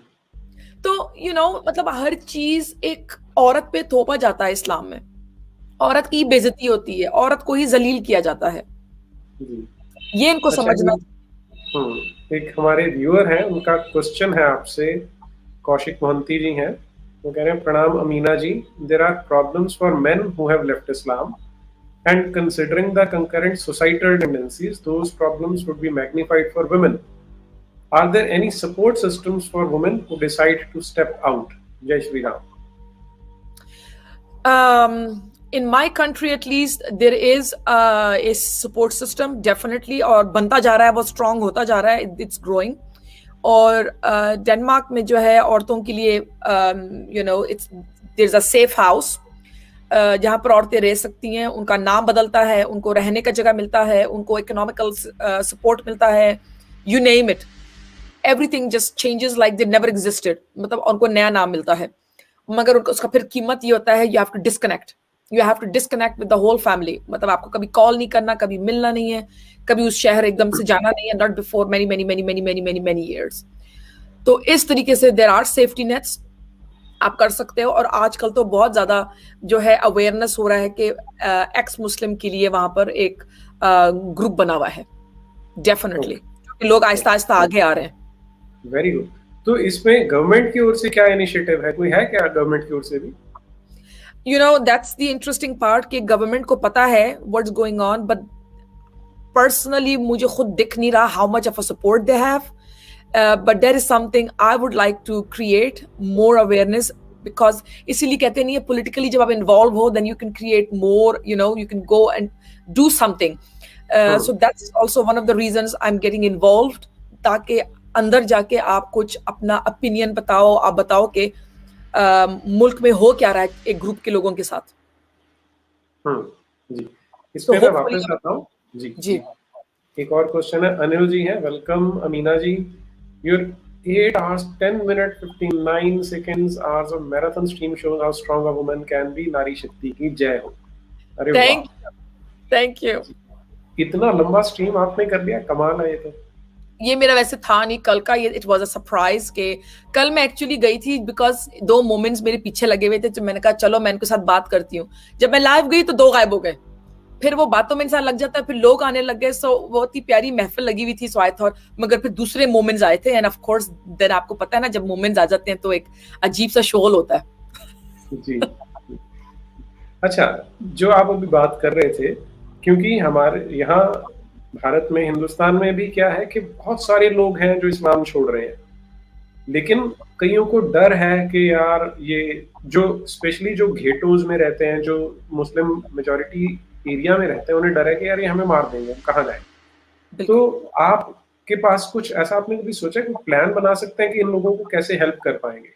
[SPEAKER 2] तो मतलब हर चीज एक औरत पे थोपा जाता है इस्लाम में। औरत की बेइज्जती होती है, औरत को ही जलील किया जाता है,
[SPEAKER 1] जी।
[SPEAKER 2] ये इनको
[SPEAKER 1] अच्छा,
[SPEAKER 2] समझना।
[SPEAKER 1] एक हमारे व्यूअर हैं, उनका क्वेश्चन है आपसे, कौशिक मोहंती जी हैं। वो कह रहे हैं प्रणाम Amina ji, there are problems for men who have left Islam and considering the concurrent societal tendencies, those problems would be magnified for women. Are there any support systems for women who decide to step out? Jai Shri Ram.
[SPEAKER 2] In my country at least there is a support system definitely, और बनता जा रहा है, वो strong होता जा रहा है, it's growing। और डेनमार्क में जो है औरतों के लिए it's there's a safe house जहां पर औरतें रह सकती हैं, उनका नाम बदलता है, उनको रहने का जगह मिलता है, उनको इकोनॉमिकल सपोर्ट मिलता है, you name it, everything just changes like they never existed, मतलब उनको नया नाम मिलता है। मगर उसका फिर कीमत ये होता है, you have to disconnect with the whole family, मतलब आपको कभी कॉल नहीं करना, कभी मिलना नहीं है, कभी उस शहर एकदम से जाना नहीं है, not before many many many many many many many years. तो इस तरीके से देयर आर सेफ्टी नेट्स, आप कर सकते हो। और आजकल तो बहुत ज्यादा जो है अवेयरनेस हो रहा है कि एक्स मुस्लिम के लिए वहां पर एक ग्रुप बना हुआ है, डेफिनेटली लोग आहिस्ता आहिस्ता आगे आ रहे हैं।
[SPEAKER 1] Very good. तो इसमें गवर्नमेंट की ओर से क्या इनिशिएटिव है, कोई है क्या गवर्नमेंट की ओर से भी?
[SPEAKER 2] दैट्स द इंटरेस्टिंग पार्ट कि गवर्नमेंट को पता है what's going on, but personally मुझे खुद दिख नहीं रहा how much of a support they have. But there is something I would like to create more awareness, because इसीलिए कहते नहीं है politically जब आप involve हो then you can create more, you can go and do something. So that's also one of the reasons I'm getting involved, ताकि अंदर जाके आप कुछ अपना opinion बताओ, आप बताओ कि मुल्क में हो क्या रहा है एक ग्रुप के लोगों के साथ।
[SPEAKER 1] जी, इस पे मैं वापस आता हूँ। जी। एक और क्वेश्चन है, अनिल जी हैं, welcome Amina ji. Your 8 hours, 10 minutes, 59 seconds hours of marathon stream shows how strong a woman can be. नारी शक्ति की जय हो। अरे वाह,
[SPEAKER 2] थैंक यू।
[SPEAKER 1] इतना लंबा स्ट्रीम आपने कर लिया, कमाल है ये तो।
[SPEAKER 2] ये मेरा वैसे था नहीं कल का, ये इट वाज अ सरप्राइज के कल मैं एक्चुअली गई थी बिकॉज 2 मोमेंट्स मेरे पीछे लगे हुए थे, तो मैंने कहा चलो मैं इनके साथ बात करती हूँ। जब मैं लाइव गई तो 2 गायब हो गए, फिर वो बातों में इंसान लग जाता है, फिर लोग आने लग गए, सो बहुत ही प्यारी महफिल लगी हुई थी, सो आई थॉट, मगर फिर दूसरे मोमेंट्स आए थे, एंड ऑफ कोर्स देन आपको पता है ना जब मोमेंट्स आ जाते हैं तो एक अजीब सा शोल होता है।
[SPEAKER 1] जी। अच्छा, जो आप अभी बात कर रहे थे, क्योंकि हमारे यहाँ भारत में, हिंदुस्तान में भी क्या है कि बहुत सारे लोग हैं जो इस्लाम छोड़ रहे हैं, लेकिन कईयों को डर है कि यार ये जो स्पेशली जो घेटोज में रहते हैं, जो मुस्लिम मेजॉरिटी एरिया में रहते हैं, उन्हें डर है कि यार ये हमें मार देंगे, हम कहाँ जाएं। तो आप के पास कुछ ऐसा आपने कभी सोचा कि प्लान बना सकते हैं कि इन लोगों को कैसे हेल्प कर पाएंगे?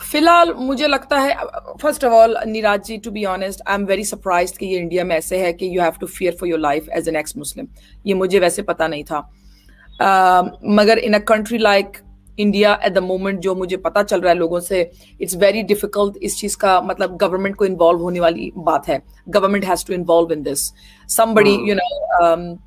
[SPEAKER 2] फिलहाल मुझे लगता है, first of all Neeraj ji, to be honest, I am very surprised कि ये इंडिया में ऐसे है कि you have to fear for your life as an ex Muslim. ये मुझे वैसे पता नहीं था। मगर in a country like India at the moment जो मुझे पता चल रहा है लोगों से, इट्स वेरी डिफिकल्ट। इस चीज का मतलब गवर्नमेंट को इन्वॉल्व होने वाली बात है। Government has to involve in this. Somebody you know,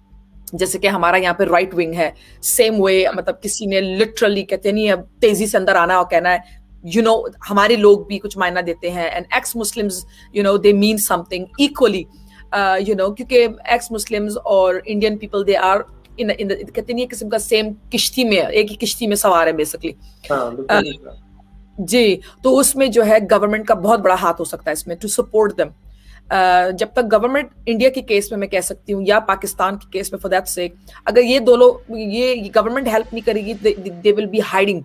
[SPEAKER 2] जैसे कि हमारा यहाँ पे राइट विंग है, सेम वे, मतलब किसी ने लिटरली, कहते नहीं, अब तेजी से अंदर आना और कहना है यू नो हमारे लोग भी कुछ मायना देते हैं, and ex Muslims you know they mean something equally, you know, क्योंकि एक्स मुस्लिम्स और Indian people they are in कहते नहीं, किस्म का सेम किश्ती में, एक ही किश्ती में सवार है बेसिकली। जी, तो उसमें जो है गवर्नमेंट का बहुत बड़ा हाथ हो सकता है इसमें, टू सपोर्ट देम। जब तक गवर्नमेंट, इंडिया के केस में मैं कह सकती हूँ, या पाकिस्तान के केस में फॉर दैट सेक, अगर ये दोनों, ये गवर्नमेंट हेल्प नहीं करेगी, they will be hiding,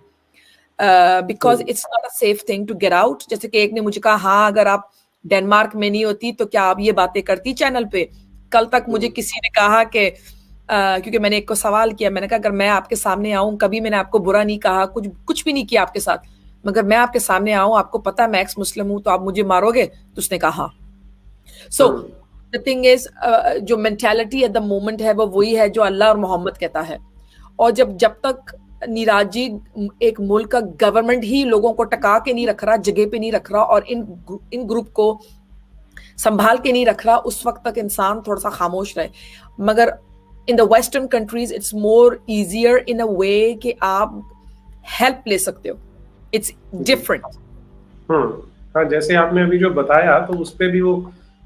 [SPEAKER 2] because it's not a safe thing to get out. जैसे कि एक ने मुझे कहा, हाँ अगर आप डेनमार्क में नहीं होती तो क्या आप ये बातें करती चैनल पे? कल तक मुझे किसी ने कहा कि क्योंकि मैंने एक को सवाल किया, मैंने कहा अगर मैं आपके सामने आऊं, कभी मैंने आपको बुरा नहीं कहा, कुछ भी नहीं किया आपके साथ, मगर मैं आपके सामने आऊं, आपको पता है मैं एक्स मुस्लिम हूं, तो आप मुझे मारोगे? तो उसने कहा। सो द थिंग इज, जो मेंटालिटी एट द मोमेंट है वो वही है जो अल्लाह और मोहम्मद कहता है। और जब तक नीरज जी, एक मुल्क का गवर्नमेंट ही लोगों को टका के नहीं रख रहा, जगह पे नहीं रख रहा, और इन ग्रुप को संभाल के नहीं रख रहा, उस वक्त तक इंसान थोड़ा सा खामोश रहे। मगर in the western countries it's more easier in a way कि आप हेल्प ले सकते हो। It's different.
[SPEAKER 1] हाँ, जैसे आपने अभी जो बताया, तो उस पे भी वो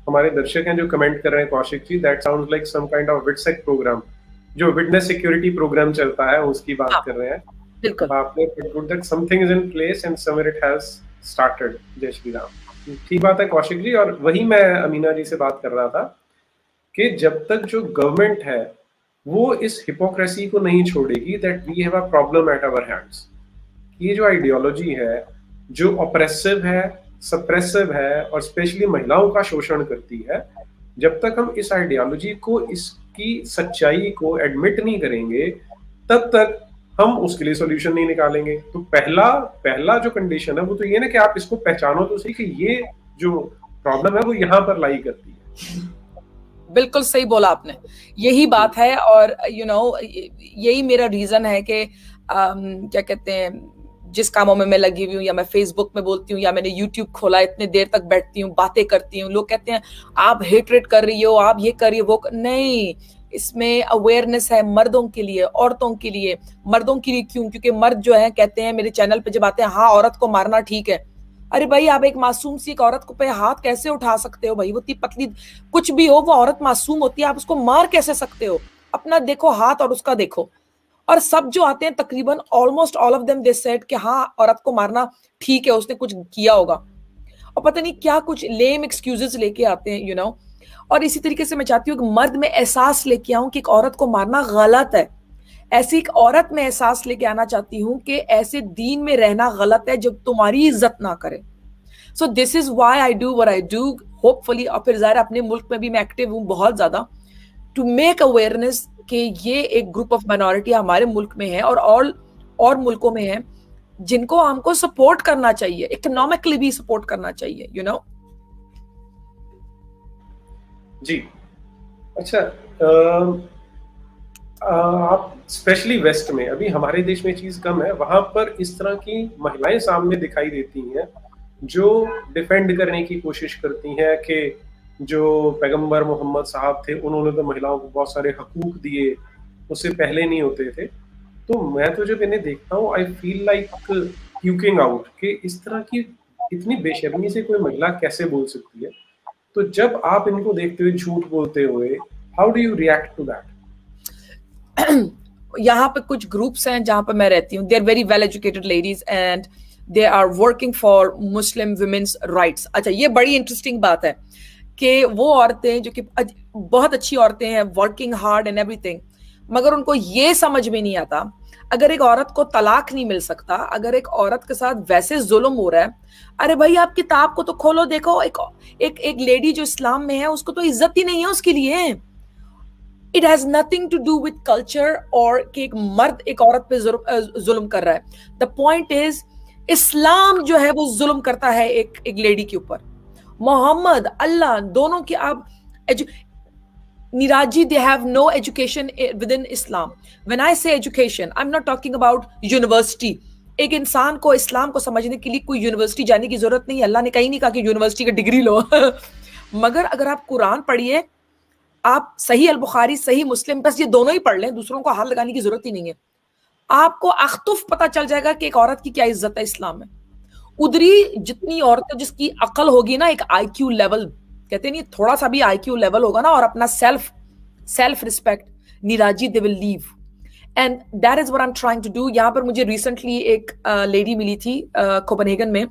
[SPEAKER 1] हमारे दर्शक हैं जो कमेंट कर रहे हैं, Kaushik ji, that sounds like some kind of witsec program, जो विटनेस सिक्योरिटी प्रोग्राम चलता है उसकी बात कर रहे हैं।
[SPEAKER 2] बिल्कुल,
[SPEAKER 1] आपने good that something is in place and somewhere it has started. Jai Shri Ram. ठीक बात है कौशिक जी, और वही मैं अमीना जी से बात कर रहा था कि जब तक जो गवर्नमेंट है वो इस हिपोक्रेसी को नहीं छोड़ेगी that we have a problem at our hands, ये जो आइडियोलॉजी है जो ऑप्रेसिव है, सप्रेसिव है, और स्पेशली महिलाओं का शोषण करती है, जब तक हम इस आइडियोलॉजी को, इसकी सच्चाई को एडमिट नहीं करेंगे, तब तक हम उसके लिए सॉल्यूशन नहीं निकालेंगे। तो पहला जो कंडीशन है वो तो ये ना कि आप इसको पहचानो तो सही कि ये जो प्रॉब्लम है वो यहाँ पर लाई करती है।
[SPEAKER 2] बिल्कुल सही बोला आपने, यही बात है। और यू नो यही मेरा रीजन है कि क्या कहते हैं, जिस कामों में मैं लगी हुई हूँ, या मैं फेसबुक में बोलती हूँ, या मैंने यूट्यूब खोला, इतने देर तक बैठती हूँ, बातें करती हूँ, लोग कहते हैं आप हेटरेट कर रही हो, आप ये कर रही हो, वो नहीं, इसमें अवेयरनेस है मर्दों के लिए, औरतों के लिए। मर्दों के लिए क्यों? क्योंकि मर्द जो है कहते हैं मेरे चैनल पे जब आते हैं, हाँ औरत को मारना ठीक है। अरे भाई, आप एक मासूम सी एक औरत को पे हाथ कैसे उठा सकते हो भाई? वो इतनी पतली, कुछ भी हो, वो औरत मासूम होती है, आप उसको मार कैसे सकते हो? अपना देखो हाथ और उसका देखो। और सब जो आते हैं तकरीबन almost all of them they said कि हाँ औरत को मारना ठीक है, उसने कुछ किया होगा, और पता नहीं क्या कुछ लेम एक्सक्यूजेस लेके आते हैं, यू नो। और इसी तरीके से मैं चाहती हूँ कि मर्द में एहसास लेके आऊं कि एक औरत को मारना गलत है। ऐसी एक औरत में एहसास लेके आना चाहती हूँ कि ऐसे दीन में रहना गलत है जब तुम्हारी इज्जत ना करे। So this is why I do what I do, hopefully. और फिर जाहिर अपने मुल्क में भी मैं एक्टिव हूँ बहुत ज्यादा, टू मेक अवेयरनेस कि ये एक ग्रुप ऑफ माइनॉरिटी हमारे मुल्क में है और मुल्कों में है, जिनको हमको सपोर्ट करना चाहिए, इकोनॉमिकली भी सपोर्ट करना चाहिए, यू नो।
[SPEAKER 1] जी, अच्छा, आप स्पेशली वेस्ट में, अभी हमारे देश में चीज कम है, वहां पर इस तरह की महिलाएं सामने दिखाई देती हैं जो डिफेंड करने की कोशिश करती हैं कि जो पैगंबर मोहम्मद साहब थे उन्होंने तो महिलाओं को बहुत सारे हकूक दिए, उससे पहले नहीं होते थे। तो मैं तो जब इन्हें देखता हूँ, I feel like puking out कि इस तरह की इतनी बेशर्मी से कोई महिला कैसे बोल सकती है। तो जब आप इनको देखते हुए झूठ बोलते हुए, how do you react to that?
[SPEAKER 2] यहाँ पे कुछ ग्रुप्स हैं जहां पर मैं रहती हूँ, they are very well educated ladies and they are working for Muslim women's rights. अच्छा, ये बड़ी इंटरेस्टिंग बात है कि वो औरतें जो कि बहुत अच्छी औरतें हैं, वर्किंग हार्ड एंड एवरीथिंग, मगर उनको ये समझ में नहीं आता, अगर एक औरत को तलाक नहीं मिल सकता, अगर एक औरत के साथ वैसे जुल्म हो रहा है, अरे भाई आप किताब को तो खोलो, देखो एक लेडी जो इस्लाम में है उसको तो इज्जत ही नहीं है उसके लिए। It has nothing to do with culture और कि एक मर्द एक औरत पे जुल्म कर रहा है। द पॉइंट इज इस्लाम जो है वो जुल्म करता है एक लेडी के ऊपर। मोहम्मद, अल्लाह, दोनों की आप Niraji, they have no education within Islam. When I say education, I'm not talking about university. एक इंसान को इस्लाम को समझने के लिए कोई यूनिवर्सिटी जाने की जरूरत नहीं है। अल्लाह ने कहीं नहीं कहा कि यूनिवर्सिटी का डिग्री लो मगर अगर आप कुरान पढ़िए, आप सही अल बुखारी, सही मुस्लिम, बस ये दोनों ही पढ़ लें, दूसरों को हाथ लगाने की जरूरत ही नहीं है। आपको अख्तुफ पता चल जाएगा कि एक औरत की क्या इज्जत है इस्लाम में। उधरी जितनी औरतें जिसकी अकल होगी ना, एक IQ लेवल, कहते नहीं, थोड़ा सा भी IQ लेवल होगा ना और अपना self respect, Neeraj ji, they will leave. And that is what I am trying to do. यहाँ पर मुझे रिसेंटली एक लेडी मिली थी कोपेनहेगन में।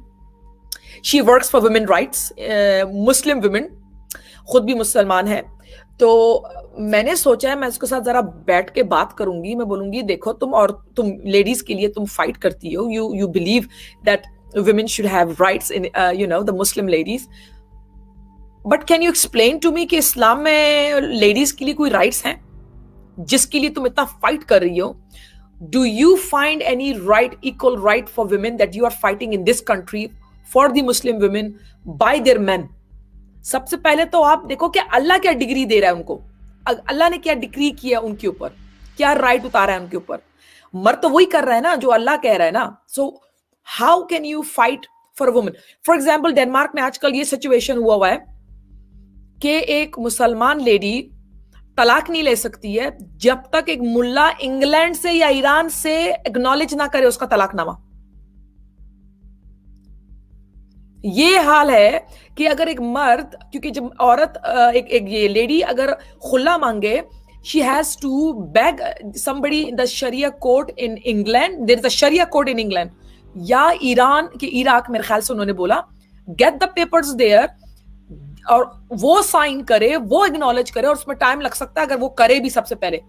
[SPEAKER 2] She works for women rights, Muslim women, खुद भी मुसलमान है। तो मैंने सोचा है मैं उसके साथ जरा बैठ के बात करूंगी। मैं बोलूंगी देखो तुम लेडीज के लिए तुम फाइट करती हो, you believe that women should have rights in the Muslim ladies, but can you explain to me कि इस्लाम में लेडीज के लिए कोई राइट्स हैं जिसके लिए तुम इतना फाइट कर रही हो? Do you find any right, equal right for women that you are fighting in this country for the Muslim women by their men? सबसे पहले तो आप देखो कि अल्लाह क्या डिग्री दे रहा है उनको, अल्लाह ने क्या डिक्री किया उनके ऊपर, क्या राइट उतारा है उनके ऊपर। मर्द तो वही कर रहा है ना जो अल्लाह कह रहा है ना। सो how can you fight for a woman? For example, Denmark में आजकल ये सिचुएशन हुआ है कि एक मुसलमान लेडी तलाक नहीं ले सकती है जब तक एक मुल्ला इंग्लैंड से या ईरान से एक्नॉलेज ना करे उसका तलाकनामा। ये हाल है कि अगर एक मर्द, क्योंकि जब औरत एक ये लेडी अगर खुला मांगे, she has to beg somebody in the Sharia court in England. There is a Sharia court in England या ईरान के इराक, मेरे ख्याल से उन्होंने बोला, गेट द पेपर्स देयर, और वो साइन करे, वो एक्नॉलेज करे, और उसमें टाइम लग सकता है अगर वो करे भी सबसे पहले,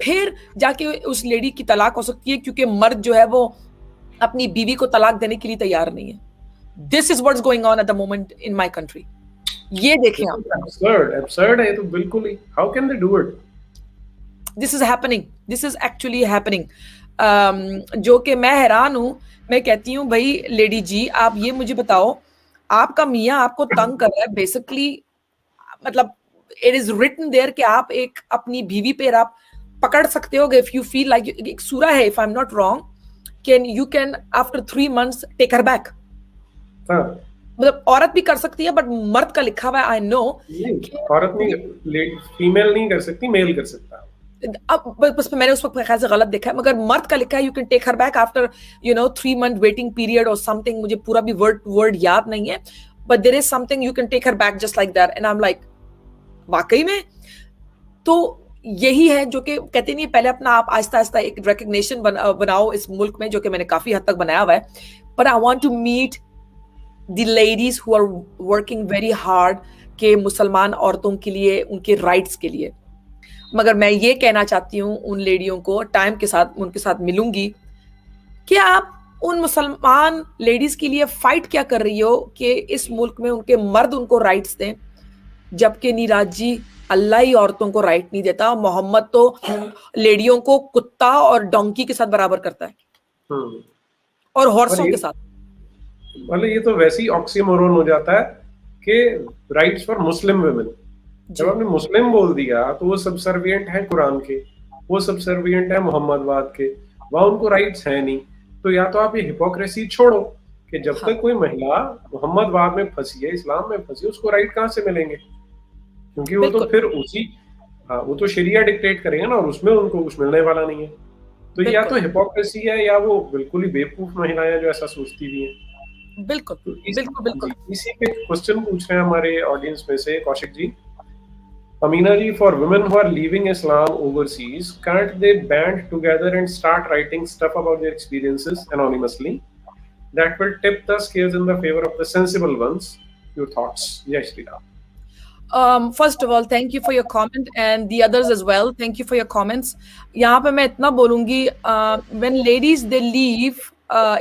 [SPEAKER 2] फिर जाके उस लेडी की तलाक हो सकती है, क्योंकि मर्द जो है वो अपनी बीवी को तलाक देने के लिए तैयार नहीं है। This is what's going on at the moment in my country. ये देखें आप,
[SPEAKER 1] absurd है तो बिल्कुल ही। How can they do it?
[SPEAKER 2] This is happening, this is actually happening, जो कि मैं हैरान हूं। मैं कहती हूँ भाई लेडी जी, आप ये मुझे बताओ, आपका मियाँ आपको तंग कर रहा है बेसिकली, मतलब इट इज रिटन देयर कि आप एक अपनी बीवी पे आप पकड़ सकते हो इफ यू फील लाइक, एक सूरा है if I am not wrong, you can after 3 months take her back. मतलब औरत भी कर सकती है, बट मर्द का लिखा हुआ है, आई नो।
[SPEAKER 1] औरत नहीं, फीमेल नहीं कर सकती, मेल कर सकता।
[SPEAKER 2] अब बस मैंने उस वक्त ख्याल से गलत देखा है, मगर मर्द का लिखा है you can take her back after 3 month waiting period और समथिंग, मुझे पूरा भी वर्ड याद नहीं है, but there is something you can take her back just like that. And I am like, वाकई में? तो यही है जो कि कहते नहीं, पहले अपना आप आहिस्ता आहिस्ता एक रिकग्निशन बनाओ इस मुल्क में, जो कि मैंने काफी हद तक बनाया हुआ है। But I want to meet the ladies who are working very hard के मुसलमान औरतों के लिए, उनके राइट्स के लिए। मगर मैं ये कहना चाहती हूँ उन लेडियों को, टाइम के साथ उनके साथ मिलूंगी, कि आप उन मुसलमान लेडीज के लिए फाइट क्या कर रही हो कि इस मुल्क में उनके मर्द उनको राइट्स दें, जबकि निराजी अल्लाह ही औरतों को राइट नहीं देता। मोहम्मद तो लेडियों को कुत्ता और डोंकी के साथ बराबर करता है और हॉर्सों के साथ।
[SPEAKER 1] मतलब ये तो वैसे ही ऑक्सीमोरोन हो जाता है कि राइट्स फॉर मुस्लिम वुमेन, जब आपने मुस्लिम बोल दिया तो वो सबसर्विएंट है कुरान के, वो सबसर्विएंट है मोहम्मदवाद के, वहां उनको राइट्स है नहीं। तो या तो आप ये हिपोक्रेसी छोड़ो कि जब तक कोई महिला मोहम्मदवाद में फंसी है, इस्लाम में फंसी है, उसको राइट कहाँ से मिलेंगे? क्योंकि वो तो फिर वो तो शरिया डिक्टेट करेगा ना, और उसमें उनको कुछ मिलने वाला नहीं है। तो या तो हिपोक्रेसी है या वो बिल्कुल ही बेवकूफ महिलाएं जो ऐसा सोचती भी हैं।
[SPEAKER 2] बिल्कुल बिल्कुल।
[SPEAKER 1] इसी पे क्वेश्चन पूछ रहे हैं हमारे ऑडियंस में से Kaushik ji. Amina ji, for women who are leaving Islam overseas, can't they band together and start writing stuff about their experiences anonymously? That will tip the scales in the favor of the sensible ones. Your thoughts? Yes, Rita.
[SPEAKER 2] First of all, thank you for your comment, and the others as well. Thank you for your comments. यहाँ पे मैं इतना बोलूँगी, when ladies they leave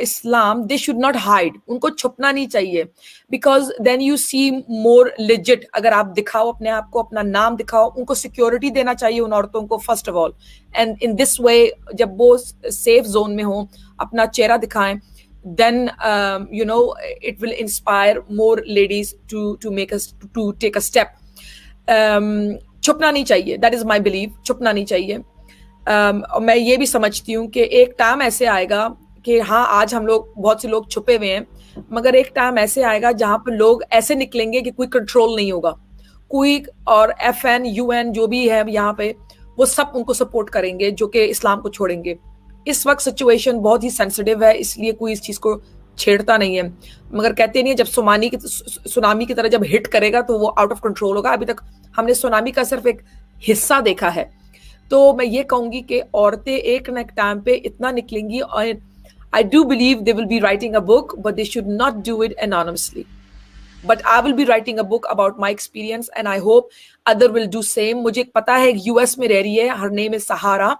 [SPEAKER 2] Islam, they should not hide. उनको छुपना नहीं चाहिए, because then you seem more legit. अगर आप दिखाओ अपने आप को, अपना नाम दिखाओ, उनको सिक्योरिटी देना चाहिए उन औरतों को first of all. And in this way, जब वो safe zone में हो, अपना चेहरा दिखाएं, then you know, it will inspire more ladies to make us to take a step. छुपना नहीं चाहिए, that is my belief. छुपना नहीं चाहिए. और मैं ये भी समझती हूँ कि एक टाइम ऐसे आएगा कि हाँ, आज हम लोग, बहुत से लोग छुपे हुए हैं, मगर एक टाइम ऐसे आएगा जहां पर लोग ऐसे निकलेंगे कि कोई कंट्रोल नहीं होगा, कोई, और FN UN जो भी है यहाँ पे, वो सब उनको सपोर्ट करेंगे जो कि इस्लाम को छोड़ेंगे. इस वक्त सिचुएशन बहुत ही सेंसिटिव है, इसलिए कोई इस चीज को छेड़ता नहीं है. मगर कहते नहीं है, जब सुनामी की तरह जब हिट करेगा तो वो आउट ऑफ कंट्रोल होगा. अभी तक हमने सुनामी का सिर्फ एक हिस्सा देखा है. तो मैं ये कहूंगी कि औरतें एक न एक टाइम पे इतना निकलेंगी, और I do believe they will be writing a book, but they should not do it anonymously. But I will be writing a book about my experience, and I hope other will do same. मुझे पता है US में रह रही है, her name is Sahara,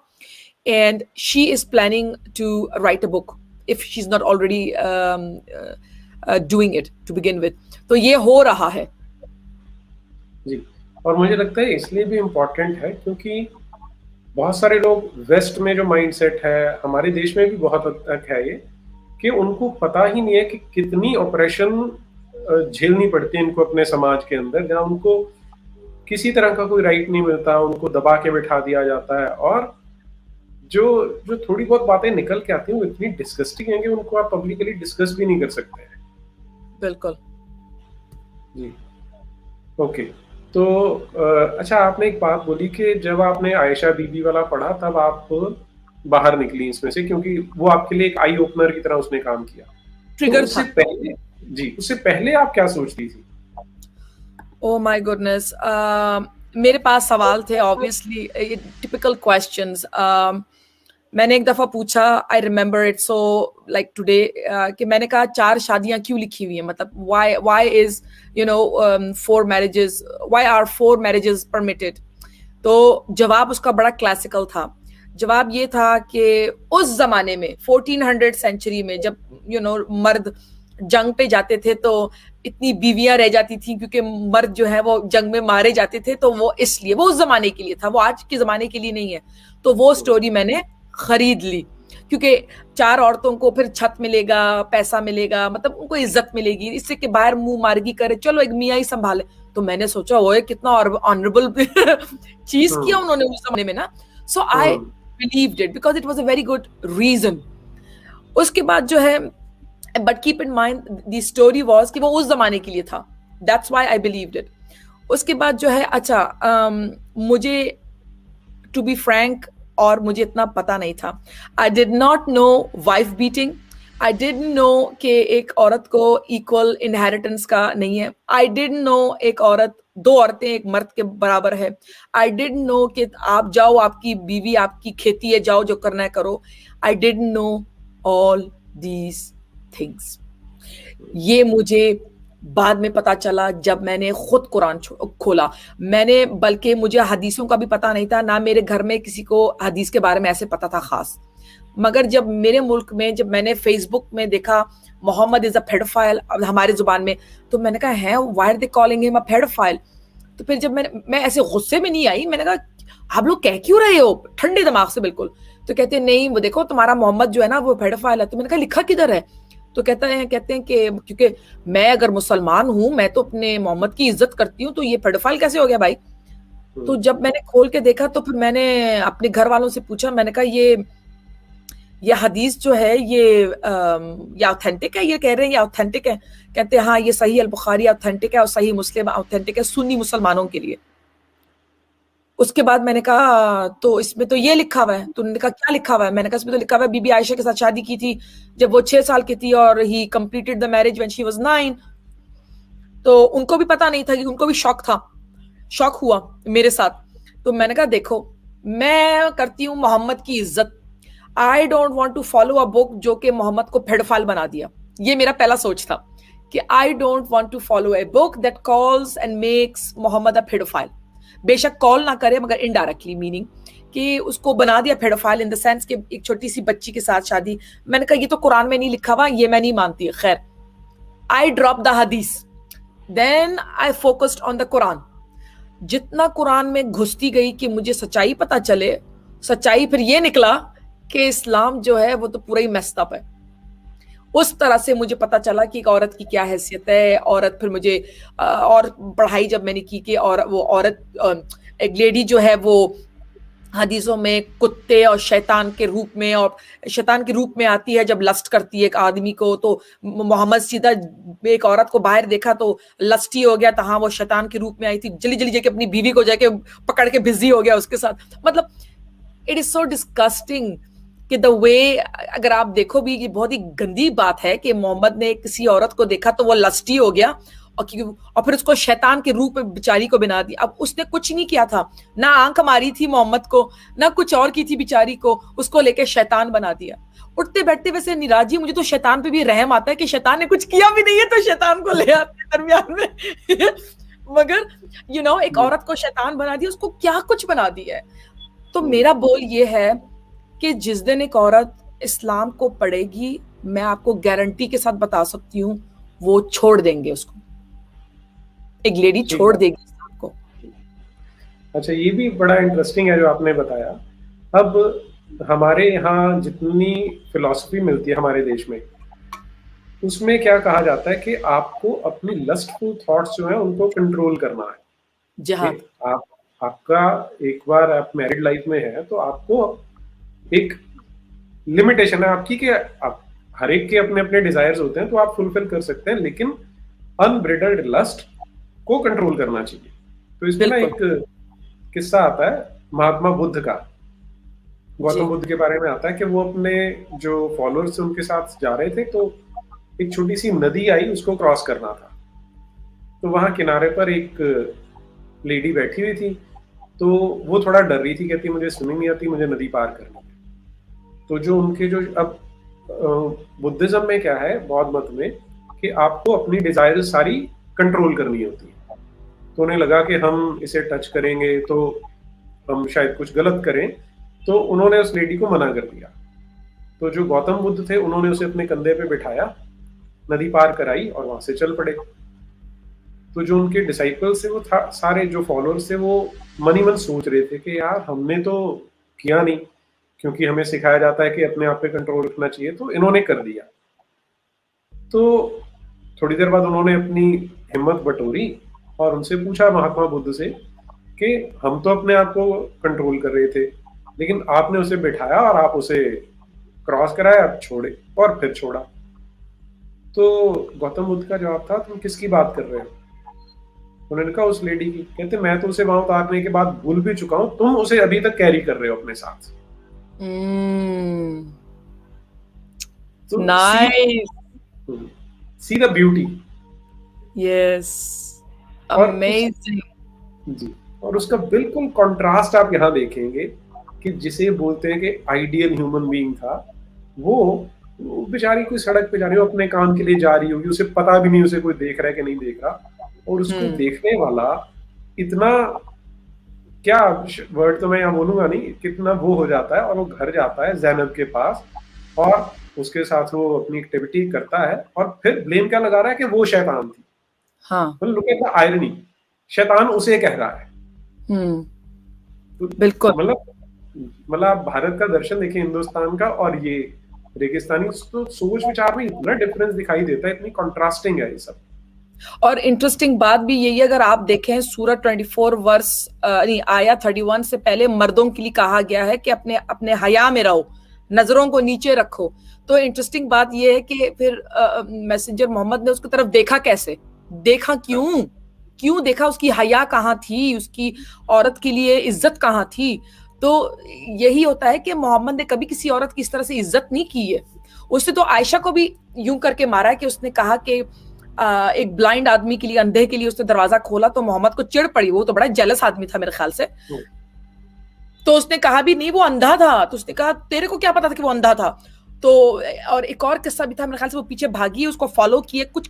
[SPEAKER 2] and she is planning to write a book if she's not already doing it to begin with. तो ये हो रहा है
[SPEAKER 1] जी. और मुझे लगता है इसलिए भी इम्पोर्टेंट है क्योंकि बहुत सारे लोग वेस्ट में जो माइंडसेट है, हमारे देश में भी बहुत हद तक है ये, कि उनको पता ही नहीं है कि कितनी ऑपरेशन झेलनी पड़ती है इनको अपने समाज के अंदर, जहाँ उनको किसी तरह का कोई राइट नहीं मिलता, उनको दबा के बिठा दिया जाता है. और जो थोड़ी बहुत बातें निकल के आती हैं वो इतनी डिस्गस्टिंग है कि उनको आप पब्लिकली डिस्कस भी नहीं कर सकते हैं.
[SPEAKER 2] बिल्कुल
[SPEAKER 1] जी. ओके. तो अच्छा, आपने एक बात बोली कि जब आपने आयशा बीबी वाला पढ़ा तब आप बाहर निकली इसमें से, क्योंकि वो आपके लिए एक आई ओपनर की तरह उसने काम किया.
[SPEAKER 2] ट्रिगर
[SPEAKER 1] तो उससे पहले, जी, उससे पहले आप क्या सोचती थी?
[SPEAKER 2] ओह माय गुडनेस, मेरे पास सवाल थे, ऑब्वियसली टिपिकल क्वेश्चंस. मैंने एक दफा पूछा, I remember it so like today, कि मैंने कहा 4 शादियां क्यों लिखी हुई हैं, मतलब why is you know 4 marriages, why are 4 marriages permitted? तो जवाब उसका बड़ा क्लासिकल था. जवाब ये था कि उस जमाने में 1400 सेंचुरी में जब मर्द जंग पे जाते थे तो इतनी बीवियां रह जाती थी, क्योंकि मर्द जो है वो जंग में मारे जाते थे, तो वो इसलिए, वो उस जमाने के लिए था, वो आज के जमाने के लिए नहीं है. तो वो स्टोरी मैंने खरीद ली, क्योंकि 4 औरतों को फिर छत मिलेगा, पैसा मिलेगा, मतलब उनको इज्जत मिलेगी, इससे कि बाहर मुंह मारगी करे, चलो एक मियाँ ही संभाले. तो मैंने सोचा ओए कितना ऑनरेबल चीज किया उन्होंने उस समय में ना. So I believed it because it was a very good reason. उसके बाद जो है, but keep in mind the story was कि वो उस जमाने के लिए था, that's why I believed it. उसके बाद जो है, अच्छा, मुझे टू बी फ्रैंक, और मुझे इतना पता नहीं था. I did not know wife beating. I didn't know कि एक औरत को इक्वल इनहेरिटेंस का नहीं है. आई डिडंट नो एक औरत, 2 औरतें एक मर्द के बराबर है. आई डिडंट नो कि आप जाओ, आपकी बीवी आपकी खेती है, जाओ जो करना है करो. I didn't know all these things. ये मुझे बाद में पता चला जब मैंने खुद कुरान खोला. मैंने, बल्कि मुझे हदीसों का भी पता नहीं था, ना मेरे घर में किसी को हदीस के बारे में ऐसे पता था खास. मगर जब मेरे मुल्क में, जब मैंने फेसबुक में देखा मोहम्मद इज अ पेडोफाइल हमारे जुबान में, तो मैंने कहा है why are they calling him a paedophile. तो फिर जब मैं ऐसे गुस्से में नहीं आई, मैंने कहा आप लोग कह क्यों रहे हो, ठंडे दिमाग से बिल्कुल. तो कहते नहीं, वो देखो तुम्हारा मोहम्मद जो है ना वो पेडोफाइल है. तो मैंने कहा लिखा किधर है? तो कहते हैं कि क्योंकि मैं अगर मुसलमान हूं, मैं तो अपने मोहम्मद की इज्जत करती हूँ, तो ये पेडोफाइल कैसे हो गया भाई? तो जब मैंने खोल के देखा तो फिर मैंने अपने घर वालों से पूछा, मैंने कहा ये हदीस जो है ये ऑथेंटिक है? ये कह रहे हैं ये ऑथेंटिक है. कहते हैं हाँ, ये सही अल बुखारी ऑथेंटिक है और सही मुस्लिम ऑथेंटिक है सुन्नी मुसलमानों के लिए. उसके बाद मैंने कहा तो इसमें तो ये लिखा हुआ है. तो उन्होंने कहा क्या लिखा हुआ है? मैंने कहा इसमें तो लिखा हुआ है बीबी आयशा के साथ शादी की थी जब वो 6 साल की थी, और ही completed the marriage when she was 9. तो उनको भी पता नहीं था, कि उनको भी शॉक हुआ मेरे साथ. तो मैंने कहा देखो, मैं करती हूँ मोहम्मद की इज्जत. I don't want to follow a book जो कि मोहम्मद को पेडोफाइल बना दिया. ये मेरा पहला सोच था कि I don't want to follow a book that calls and makes Mohammad a paedophile. बेशक कॉल ना करे, मगर इनडायरेक्टली मीनिंग कि उसको बना दिया पेडोफाइल इन द सेंस कि एक छोटी सी बच्ची के साथ शादी। मैंने कहा ये तो कुरान में नहीं लिखा हुआ, ये मैं नहीं मानती। खैर, I drop the hadith, then I focused on the Quran. जितना कुरान में घुसती गई कि मुझे सच्चाई पता चले, सच्चाई फिर ये निकला कि इस्लाम जो है वो तो पूरा ही मेस्ड अप है। उस तरह से मुझे पता चला कि एक औरत की क्या हैसियत है। औरत, फिर मुझे और पढ़ाई जब मैंने की कि और वो औरत, एक लेडी जो है वो हदीसों में कुत्ते और शैतान के रूप में, और शैतान के रूप में आती है जब लस्ट करती है एक आदमी को। तो मोहम्मद सीधा एक औरत को बाहर देखा तो लस्टी हो गया, तो हाँ वो शैतान के रूप में आई थी, जल्दी जल्दी जाके अपनी बीवी को जाके पकड़ के बिजी हो गया उसके साथ। मतलब इट इज सो डिस्कस्टिंग कि द वे, अगर आप देखो भी, ये बहुत ही गंदी बात है कि मोहम्मद ने किसी औरत को देखा तो वो लस्टी हो गया और फिर उसको शैतान के रूप में बेचारी को बना दिया। अब उसने कुछ नहीं किया था, ना आंख मारी थी मोहम्मद को, ना कुछ और की थी बेचारी को, उसको लेके शैतान बना दिया। उठते बैठते वैसे निराजी, मुझे तो शैतान पे भी रहम आता है कि शैतान ने कुछ किया भी नहीं है तो शैतान को ले आते हैं दरमियान में मगर एक औरत को शैतान बना दिया, उसको क्या कुछ बना दिया है। तो मेरा बोल ये है कि जिस दिन एक औरत इस्लाम को पढ़ेगी, मैं आपको गारंटी के साथ बता सकती हूँ वो छोड़ देंगे उसको, एक लेडी छोड़ देगी इस्लाम को।
[SPEAKER 1] अच्छा, ये भी बड़ा इंटरेस्टिंग है जो आपने बताया। अब हमारे यहाँ जितनी फिलॉसफी मिलती है हमारे देश में, उसमें क्या कहा जाता है कि आपको अपनी लस्टफुल थॉट्स जो है उनको कंट्रोल करना है।
[SPEAKER 2] जिहाद,
[SPEAKER 1] आपका एक बार आप मैरिड लाइफ में है तो आपको एक लिमिटेशन है आपकी कि आप हर एक के अपने अपने डिजायर्स होते हैं तो आप फुलफिल कर सकते हैं, लेकिन अनब्रिडल्ड लस्ट को कंट्रोल करना चाहिए। तो इसमें ना एक किस्सा आता है महात्मा बुद्ध का, गौतम बुद्ध के बारे में आता है कि वो अपने जो फॉलोअर्स थे उनके साथ जा रहे थे, तो एक छोटी सी नदी आई, उसको क्रॉस करना था। तो वहां किनारे पर एक लेडी बैठी हुई थी, तो वो थोड़ा डर रही थी, कहती मुझे स्विमिंग नहीं आती, मुझे नदी पार करनी है। तो जो उनके जो अब बुद्धिज्म में क्या है, बौद्ध मत में, कि आपको अपनी डिजायर सारी कंट्रोल करनी होती है। तो उन्हें लगा कि हम इसे टच करेंगे तो हम शायद कुछ गलत करें, तो उन्होंने उस लेडी को मना कर दिया। तो जो गौतम बुद्ध थे उन्होंने उसे अपने कंधे पे बिठाया, नदी पार कराई और वहां से चल पड़े। तो जो उनके डिसाइपल्स थे, वो सारे जो फॉलोअर्स थे, वो मन ही मन सोच रहे थे कि यार हमने तो किया नहीं, क्योंकि हमें सिखाया जाता है कि अपने आप पे कंट्रोल रखना चाहिए, तो इन्होंने कर दिया। तो थोड़ी देर बाद उन्होंने अपनी हिम्मत बटोरी और उनसे पूछा महात्मा बुद्ध से कि हम तो अपने आप को कंट्रोल कर रहे थे, लेकिन आपने उसे बिठाया और आप उसे क्रॉस कराया, छोड़े और फिर छोड़ा। तो गौतम बुद्ध का जवाब था, तुम किसकी बात कर रहे हो? उन्होंने कहा उस लेडी की। कहते मैं तो उसे वहां उतारने के बाद भूल भी चुका हूं, तुम उसे अभी तक कैरी कर रहे हो अपने साथ।
[SPEAKER 2] तो nice,
[SPEAKER 1] see the beauty.
[SPEAKER 2] Yes, amazing
[SPEAKER 1] जी। और उसका बिल्कुल कंट्रास्ट आप यहाँ देखेंगे कि जिसे बोलते हैं कि आइडियल ह्यूमन बीइंग था, वो बेचारी कोई सड़क पे जा रही हो, अपने काम के लिए जा रही होगी, उसे पता भी नहीं उसे कोई देख रहा है कि नहीं देख रहा, और उसको देखने वाला इतना, क्या वर्ड तो मैं यहाँ बोलूंगा नहीं, कितना वो हो जाता है, और वो घर जाता है ज़ैनब के पास और उसके साथ वो अपनी एक्टिविटी करता है, और फिर ब्लेम क्या लगा रहा है कि वो शैतान थी।
[SPEAKER 2] हाँ,
[SPEAKER 1] लुक एट द आयरनी, शैतान उसे कह रहा है।
[SPEAKER 2] बिल्कुल।
[SPEAKER 1] मतलब भारत का दर्शन देखिए, हिंदुस्तान का, और ये रेगिस्तानी, तो सोच विचार में इतना डिफरेंस दिखाई देता है, इतनी कंट्रास्टिंग है ये सब।
[SPEAKER 2] और इंटरेस्टिंग बात भी यही, अगर आप देखें सूरह 24 वर्स नहीं, आया 31 से पहले मर्दों के लिए कहा गया है कि अपने अपने हया में रहो, नजरों को नीचे रखो। तो इंटरेस्टिंग बात यह है कि फिर मैसेंजर मोहम्मद ने उसकी तरफ देखा कैसे, देखा क्यों देखा, उसकी हया कहाँ थी, उसकी औरत के लिए इज्जत कहाँ थी। तो यही होता है कि मोहम्मद ने कभी किसी औरत की इस तरह से इज्जत नहीं की है। उसने तो आयशा को भी यूं करके मारा है कि उसने कहा कि एक ब्लाइंड आदमी के लिए, अंधे के लिए उसने दरवाजा खोला तो मोहम्मद को चिढ़ पड़ी, वो तो बड़ा जेलस आदमी था मेरे ख्याल से। तो उसने कहा भी नहीं वो अंधा था, तो उसने कहा तेरे को क्या पता था कि वो अंधा था। तो और एक और किस्सा भी था मेरे ख्याल से, वो पीछे भागी, उसको फॉलो किए, कुछ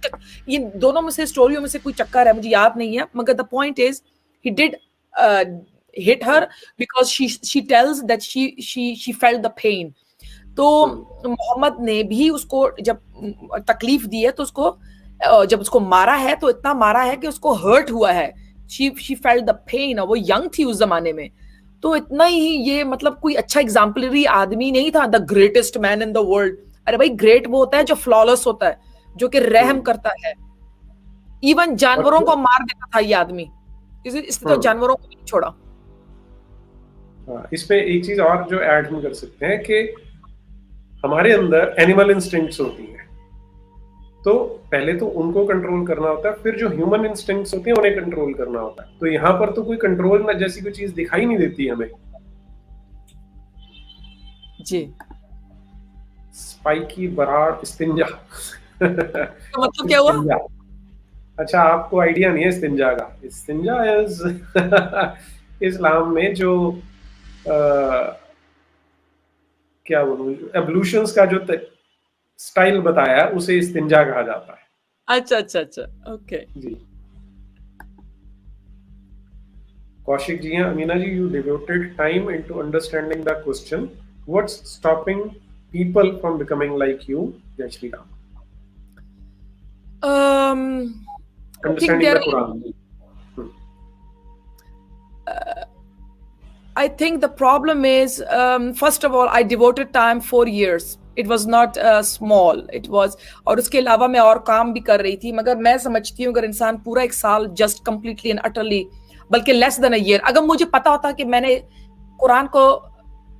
[SPEAKER 2] ये दोनों में से स्टोरियों में से कोई चक्कर है, मुझे याद नहीं है, मगर the point is he did hit her because she tells that she felt the pain. तो मोहम्मद ने भी उसको जब तकलीफ दी है तो उसको जब उसको मारा है तो इतना मारा है कि उसको हर्ट हुआ है. she felt the pain. और वो यंग थी उस जमाने में. तो इतना ही ये मतलब कोई अच्छा एग्जाम्पलरी आदमी नहीं था. The greatest man in the world. अरे भाई ग्रेट वो होता है जो फ्लॉलेस होता है, जो कि रहम करता है. इवन जानवरों को मार देता था ये आदमी. इसने तो जानवरों को नहीं छोड़ा.
[SPEAKER 1] इस पे एक चीज और जो ऐड हम कर सकते हैं कि हमारे अंदर एनिमल इंस्टिंक्ट्स होती हैं, तो पहले तो उनको कंट्रोल करना होता है, फिर जो ह्यूमन इंस्टिंक्ट्स होती हैं उन्हें कंट्रोल करना होता है. तो यहाँ पर तो कोई कंट्रोल ना जैसी कोई चीज दिखाई नहीं देती हमें.
[SPEAKER 2] जी.
[SPEAKER 1] स्पाइकी बराड़ इस्तिंजा.
[SPEAKER 2] तो मतलब क्या हुआ?
[SPEAKER 1] अच्छा, आपको आइडिया नहीं है इस्तिंजा का. इस्तिंजा इज इस्लाम में जो क्या बोलूं, एवोल्यूशंस का जो स्टाइल बताया है उसे इस्तिंजा कहा जाता है.
[SPEAKER 2] अच्छा अच्छा अच्छा, ओके
[SPEAKER 1] जी. कौशिक जी हैं. Amina ji, you devoted time into understanding the question. What's stopping people from becoming like you? Jai Shri Ram.
[SPEAKER 2] Understanding the Quran. I think the problem is, first of all, I devoted time 4 years. It was not small. It was, और उसके अलावा मैं और काम भी कर रही थी. मगर मैं समझती हूँ अगर इंसान पूरा 1 साल just completely and utterly, बल्कि less than a year, अगर मुझे पता होता कि मैंने कुरान को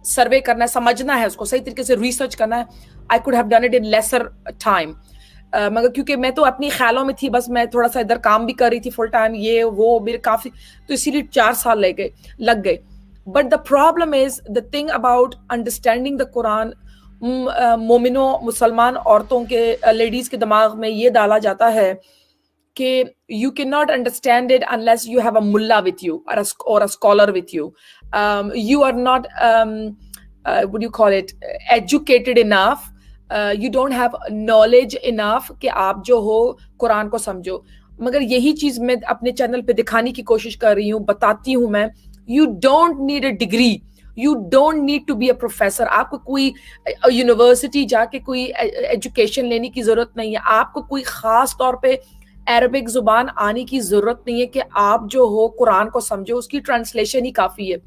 [SPEAKER 2] सर्वे करना है, समझना है, उसको सही तरीके से रिसर्च करना है, I could have done it in lesser time. मगर क्योंकि मैं तो अपनी ख्यालों में थी, बस मैं थोड़ा सा इधर काम भी कर रही थी फुल टाइम, ये वो मेरे काफी, तो इसीलिए 4 साल लग गए. But the problem is the thing about understanding the Quran. मोमिनों मुसलमान औरतों के लेडीज के दिमाग में ये डाला जाता है कि you cannot understand it unless you have a mullah with you or a scholar with you. You are not what do you call it, educated enough. You don't have knowledge enough कि आप जो हो कुरान को समझो. मगर यही चीज मैं अपने चैनल पे दिखाने की कोशिश कर रही हूँ, बताती हूँ मैं. You don't need a degree. You don't need to be a professor. आपको कोई यूनिवर्सिटी जाके कोई एजुकेशन लेने की जरूरत नहीं है. आपको कोई खास तौर पे अरबिक जुबान आने की जरूरत नहीं है कि आप जो हो कुरान को समझो. उसकी ट्रांसलेशन ही काफी है.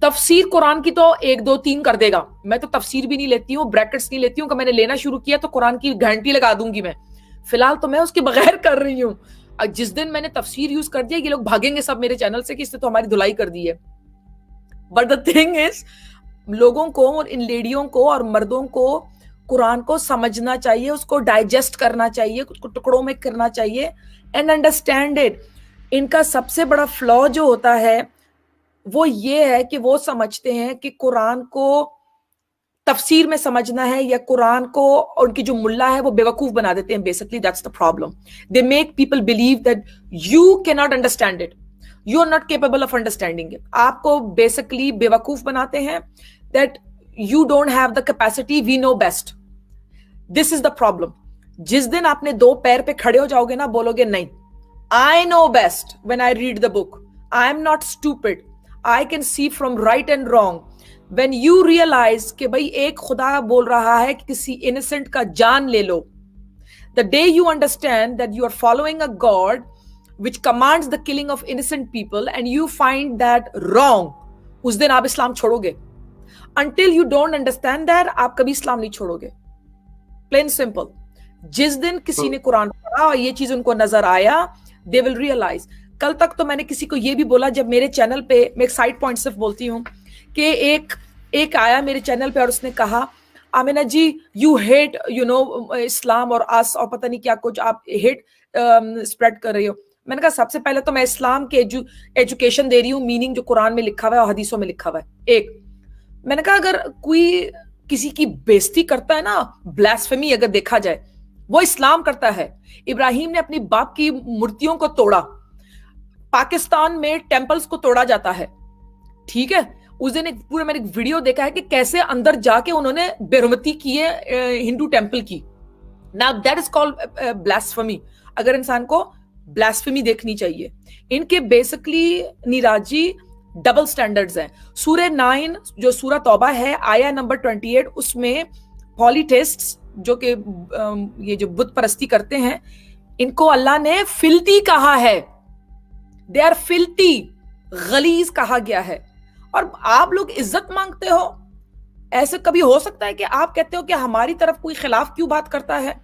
[SPEAKER 2] तफसीर कुरान की तो 1 2 3 कर देगा. मैं तो तफसीर भी नहीं लेती हूँ, ब्रैकेट्स नहीं लेती हूँ. कि मैंने लेना शुरू किया तो कुरान की घंटी लगा दूंगी मैं. फिलहाल तो मैं उसके बगैर कर रही हूँ. जिस दिन मैंने तफसीर यूज कर दिया, ये लोग भागेंगे सब मेरे चैनल से कि इसने तो हमारी धुलाई कर दी है. बट द थिंग इज, लोगों को और इन लेडियों को और मर्दों को कुरान को समझना चाहिए, उसको डाइजेस्ट करना चाहिए, उसको टुकड़ों में करना चाहिए एंड अंडरस्टैंड इट. इनका सबसे बड़ा फ्लॉ जो होता है वो ये है कि वो समझते हैं कि कुरान को तफसीर में समझना है, या कुरान को उनकी जो मुल्ला है वो बेवकूफ बना देते हैं. Basically that's the problem. They make people believe that you can not understand it, you are not capable of understanding it. आपको बेसिकली बेवकूफ बनाते हैं that you don't have the capacity, we know best. This is the problem. जिस दिन आपने 2 पैर पे खड़े हो जाओगे ना, बोलोगे नहीं, I know best when I read the book, I am not stupid, I can see from right and wrong. When you realize कि भाई एक खुदा बोल रहा है कि किसी innocent का जान ले लो, the day you understand that you are following a God which commands the killing of innocent people and you find that wrong, उस दिन आप इस्लाम छोड़ोगे. Until you don't understand that, आप कभी इस्लाम नहीं छोड़ोगे. Plain simple. जिस दिन किसी ने कुरान पढ़ा और ये चीज उनको नजर आया, they will realize. कल तक तो मैंने किसी को ये भी बोला, जब मेरे चैनल पे, मैं एक साइड पॉइंट सिर्फ बोलती हूँ, कि एक आया मेरे चैनल पे और उसने कहा, आमिना जी यू हेट यू नो इस्लाम और अस और पता नहीं क्या कुछ, आप हेट स्प्रेड कर रही हो. मैंने कहा सबसे पहले तो मैं इस्लाम के एजुकेशन दे रही हूँ, मीनिंग जो कुरान में लिखा हुआ है और हदीसों में लिखा हुआ है. एक, मैंने कहा अगर कोई किसी की बेइज्जती करता है ना, ब्लास्फेमी अगर देखा जाए, वो इस्लाम करता है. इब्राहिम ने अपनी बाप की मूर्तियों को तोड़ा. पाकिस्तान में टेम्पल्स को तोड़ा जाता है. ठीक है, उस दिन मैंने एक वीडियो देखा है कि कैसे अंदर जाके उन्होंने बेरुमती की है हिंदू टेम्पल की. Now that is called blasphemy. अगर इंसान को ब्लास्फेमी देखनी चाहिए. इनके बेसिकली नीराज जी डबल स्टैंडर्ड्स हैं। सूरह 9 जो सूरह तौबा है आया नंबर 28, उसमें पॉलीटेस्ट्स जो कि ये जो बुत परस्ती करते हैं, इनको अल्लाह ने फिल्ती कहा है। दे आर फिल्ती, गलीज कहा गया है। और आप लोग इज्जत मांगते हो। ऐसे कभी हो सकता है कि आप कहते हो कि हमारी तरफ कोई खिलाफ क्यों बात करता है?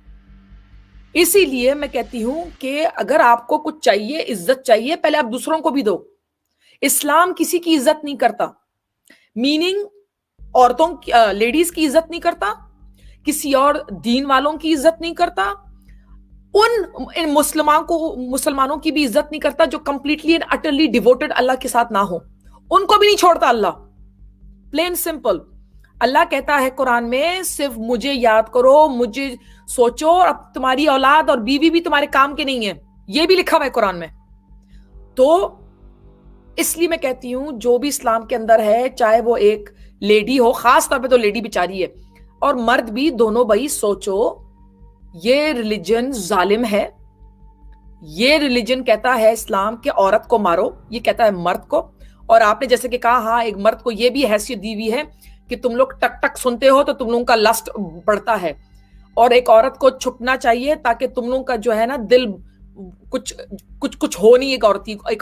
[SPEAKER 2] इसीलिए मैं कहती हूं कि अगर आपको कुछ चाहिए, इज्जत चाहिए, पहले आप दूसरों को भी दो। इस्लाम किसी की इज्जत नहीं करता, मीनिंग औरतों की, लेडीज की इज्जत नहीं करता, किसी और दीन वालों की इज्जत नहीं करता, उन मुसलमानों की भी इज्जत नहीं करता जो कंप्लीटली एंड अटरली डिवोटेड अल्लाह के साथ ना हो। उनको भी नहीं छोड़ता अल्लाह। Plain simple. अल्लाह कहता है कुरान में, सिर्फ मुझे याद करो, मुझे सोचो, और अब तुम्हारी औलाद और बीवी भी तुम्हारे काम के नहीं है, ये भी लिखा हुआ है कुरान में। तो इसलिए मैं कहती हूं जो भी इस्लाम के अंदर है, चाहे वो एक लेडी हो, खास तौर पे तो लेडी बेचारी है, और मर्द भी, दोनों भाई सोचो, ये रिलीजन जालिम है। ये रिलीजन कहता है इस्लाम के औरत को मारो, ये कहता है मर्द को। और आपने जैसे कि कहा, हाँ, एक मर्द को ये भी हैसियत दी हुई है कि तुम लोग टक टक सुनते हो तो तुम लोगों का लस्ट बढ़ता है, और एक औरत को छुपना चाहिए ताकि तुम लोगों का जो है ना दिल कुछ कुछ कुछ हो नहीं। एक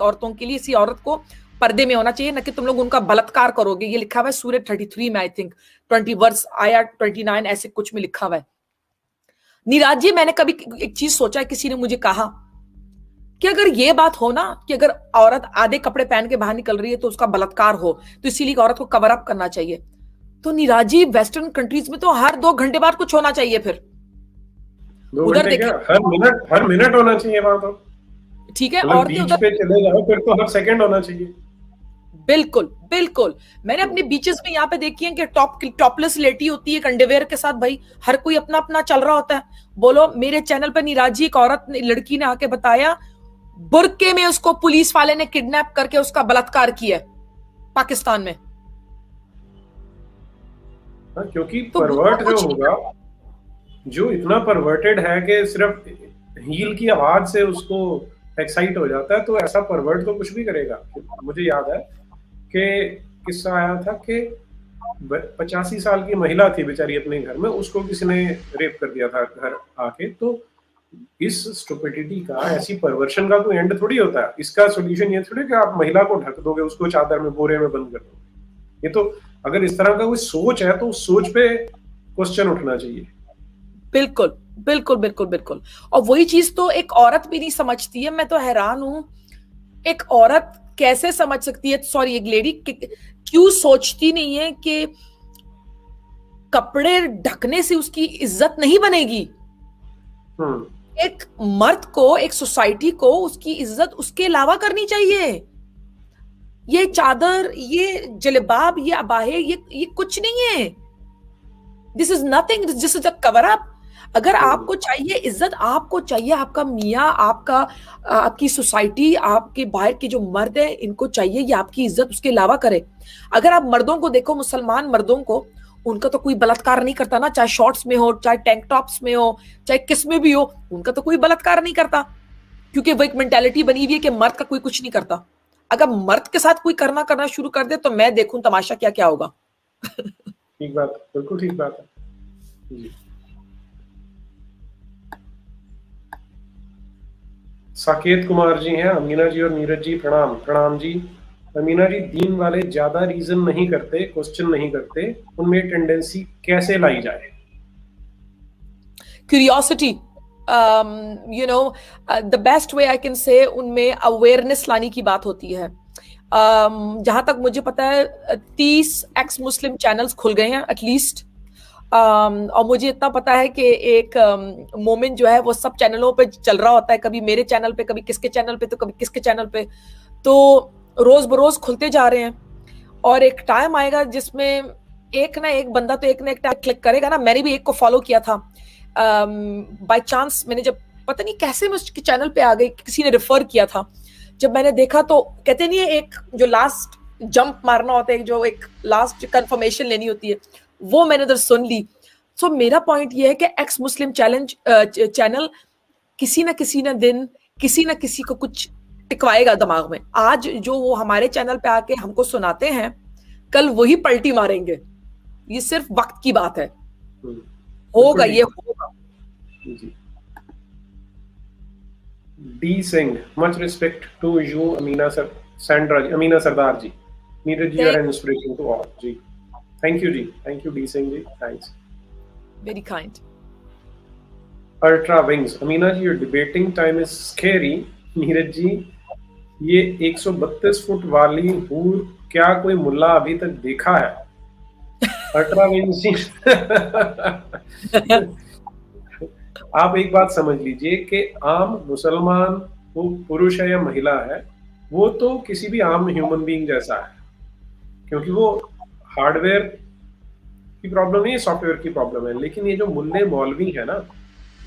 [SPEAKER 2] औरतों के लिए इसी औरत को पर्दे में होना चाहिए, न कि तुम लोग उनका बलात्कार करोगे। ये लिखा हुआ है सूरह 33 में, आई थिंक 20 वर्स आया 29 ऐसे कुछ में लिखा हुआ है। नीरज जी, मैंने कभी एक चीज सोचा है, किसी ने मुझे कहा कि अगर ये बात हो ना कि अगर औरत आधे कपड़े पहन के बाहर निकल रही है तो उसका बलात्कार हो, तो इसीलिए औरत को कवर अप करना चाहिए। तो नीरज जी, वेस्टर्न कंट्रीज में तो हर 2 घंटे बाद कुछ होना चाहिए। फिर
[SPEAKER 1] 2
[SPEAKER 2] उधर
[SPEAKER 1] घंटे
[SPEAKER 2] देखिए,
[SPEAKER 1] हर मिनट होना चाहिए वहां तो।
[SPEAKER 2] ठीक है,
[SPEAKER 1] मतलब
[SPEAKER 2] औरतें
[SPEAKER 1] बीच
[SPEAKER 2] उधर,
[SPEAKER 1] पे चले जाओ फिर तो हर सेकंड होना चाहिए।
[SPEAKER 2] बिल्कुल बिल्कुल। मैंने अपने बीचेस में यहाँ पे देखी है कि टॉपलेस लेटी होती है अंडरवेयर के साथ। भाई, हर कोई अपना अपना चल रहा होता है। बोलो, मेरे चैनल पर नीरज जी, एक औरत लड़की ने आके बताया, बुरके में उसको पुलिस वाले ने किडनैप करके उसका बलात्कार किया पाकिस्तान में।
[SPEAKER 1] हाँ, क्योंकि
[SPEAKER 2] तो
[SPEAKER 1] परवर्ट जो
[SPEAKER 2] कुछ
[SPEAKER 1] होगा, जो इतना परवर्टेड है कि सिर्फ हील की आवाज से उसको एक्साइट हो जाता है, तो ऐसा परवर्ट तो कुछ भी करेगा। मुझे याद है कि किस्सा आया था कि 85 साल की महिला थी बेचारी अपने घर में, उसको किसी ने रेप कर दिया था घर आके। तो इस स्टुपिडिटी का, ऐसी परवर्शन का कोई एंड थोड़ी होता है। इसका सॉल्यूशन ये थोड़ी कि आप महिला को ढक दोगे, उसको चादर में, बोरे में बंद कर दोगे। ये तो अगर इस तरह का कोई सोच है तो उस सोच पे क्वेश्चन उठना चाहिए।
[SPEAKER 2] बिल्कुल बिल्कुल बिल्कुल बिल्कुल। और वही चीज तो एक औरत भी नहीं समझती है। मैं तो हैरान हूं, एक औरत कैसे समझ सकती है, सॉरी, एक लेडी क्यों सोचती नहीं है कि कपड़े ढकने से उसकी इज्जत नहीं बनेगी। एक मर्द को, एक सोसाइटी को उसकी इज्जत उसके अलावा करनी चाहिए। ये चादर, ये जलबाब, ये अबाहे, ये कुछ नहीं है। This is nothing, this is a cover up. अगर आपको चाहिए इज्जत, आपको चाहिए आपका मियाँ, आपकी सोसाइटी, आपके बाहर के जो मर्द है, इनको चाहिए ये आपकी इज्जत उसके अलावा करे। अगर आप मर्दों को देखो, मुसलमान मर्दों को, उनका तो कोई बलात्कार नहीं करता ना, चाहे शॉर्ट्स में हो, चाहे टैंक टॉप्स में हो, चाहे किस में भी हो, उनका तो कोई बलात्कार नहीं करता, क्योंकि वो एक मेंटालिटी बनी हुई है कि मर्द का कोई कुछ नहीं करता। अगर मर्द के साथ कोई करना शुरू कर दे तो मैं देखूं तमाशा क्या क्या होगा।
[SPEAKER 1] ठीक बात, बिल्कुल ठीक बात है जी। साकेत कुमार जी हैं, अमीना जी और नीरज जी प्रणाम। प्रणाम जी। अमीना जी, दीन वाले ज्यादा रीजन नहीं करते, क्वेश्चन नहीं करते, उनमें टेंडेंसी कैसे लाई जाए?
[SPEAKER 2] Curiosity, you know, the best way I can say, उनमें अवेयरनेस लाने की बात होती है। जहां तक मुझे पता है 30 एक्स मुस्लिम चैनल्स खुल गए हैं एटलीस्ट। और मुझे इतना पता है कि एक मोमेंट जो है वो सब चैनलों पे चल रहा होता है, कभी मेरे चैनल पे, कभी किसके चैनल पे, तो कभी किसके चैनल पे। तो रोज बरोज खुलते जा रहे हैं, और एक टाइम आएगा जिसमें एक ना एक बंदा तो एक ना एक टाइम क्लिक करेगा ना। मैंने भी एक को फॉलो किया था बाय चांस। मैंने जब, पता नहीं कैसे मैं उसके चैनल पे आ गई, किसी ने रेफर किया था। जब मैंने देखा तो कहते नहीं है, एक जो लास्ट जंप मारना होता है, जो एक लास्ट कंफर्मेशन लेनी होती है, वो मैंने उधर सुन ली। सो मेरा पॉइंट ये है कि एक्स मुस्लिम चैनल किसी ना दिन किसी ना किसी को कुछ टिकवाएगा दिमाग में। आज जो वो हमारे चैनल पे आके हमको सुनाते हैं, कल वही पलटी मारेंगे। ये सिर्फ वक्त की बात है, होगा, ये होगा
[SPEAKER 1] जी। D Singh, much respect to you Amina Sardar ji, Neeraj ji are an inspiration to all जी। थैंक यू जी, thank you D Singh ji, thanks,
[SPEAKER 2] very kind.
[SPEAKER 1] Ultra wings, Amina ji your debating time is scary. Neeraj ji, ये 132 फुट वाली हूर क्या कोई मुल्ला अभी तक देखा है? अल्ट्रा विंग्स जी आप एक बात समझ लीजिए कि आम मुसलमान, वो पुरुष है या महिला है, वो तो किसी भी आम ह्यूमन बीइंग जैसा है, क्योंकि वो हार्डवेयर की प्रॉब्लम नहीं है, सॉफ्टवेयर की प्रॉब्लम है। लेकिन ये जो मुल्ले मौलवी है ना,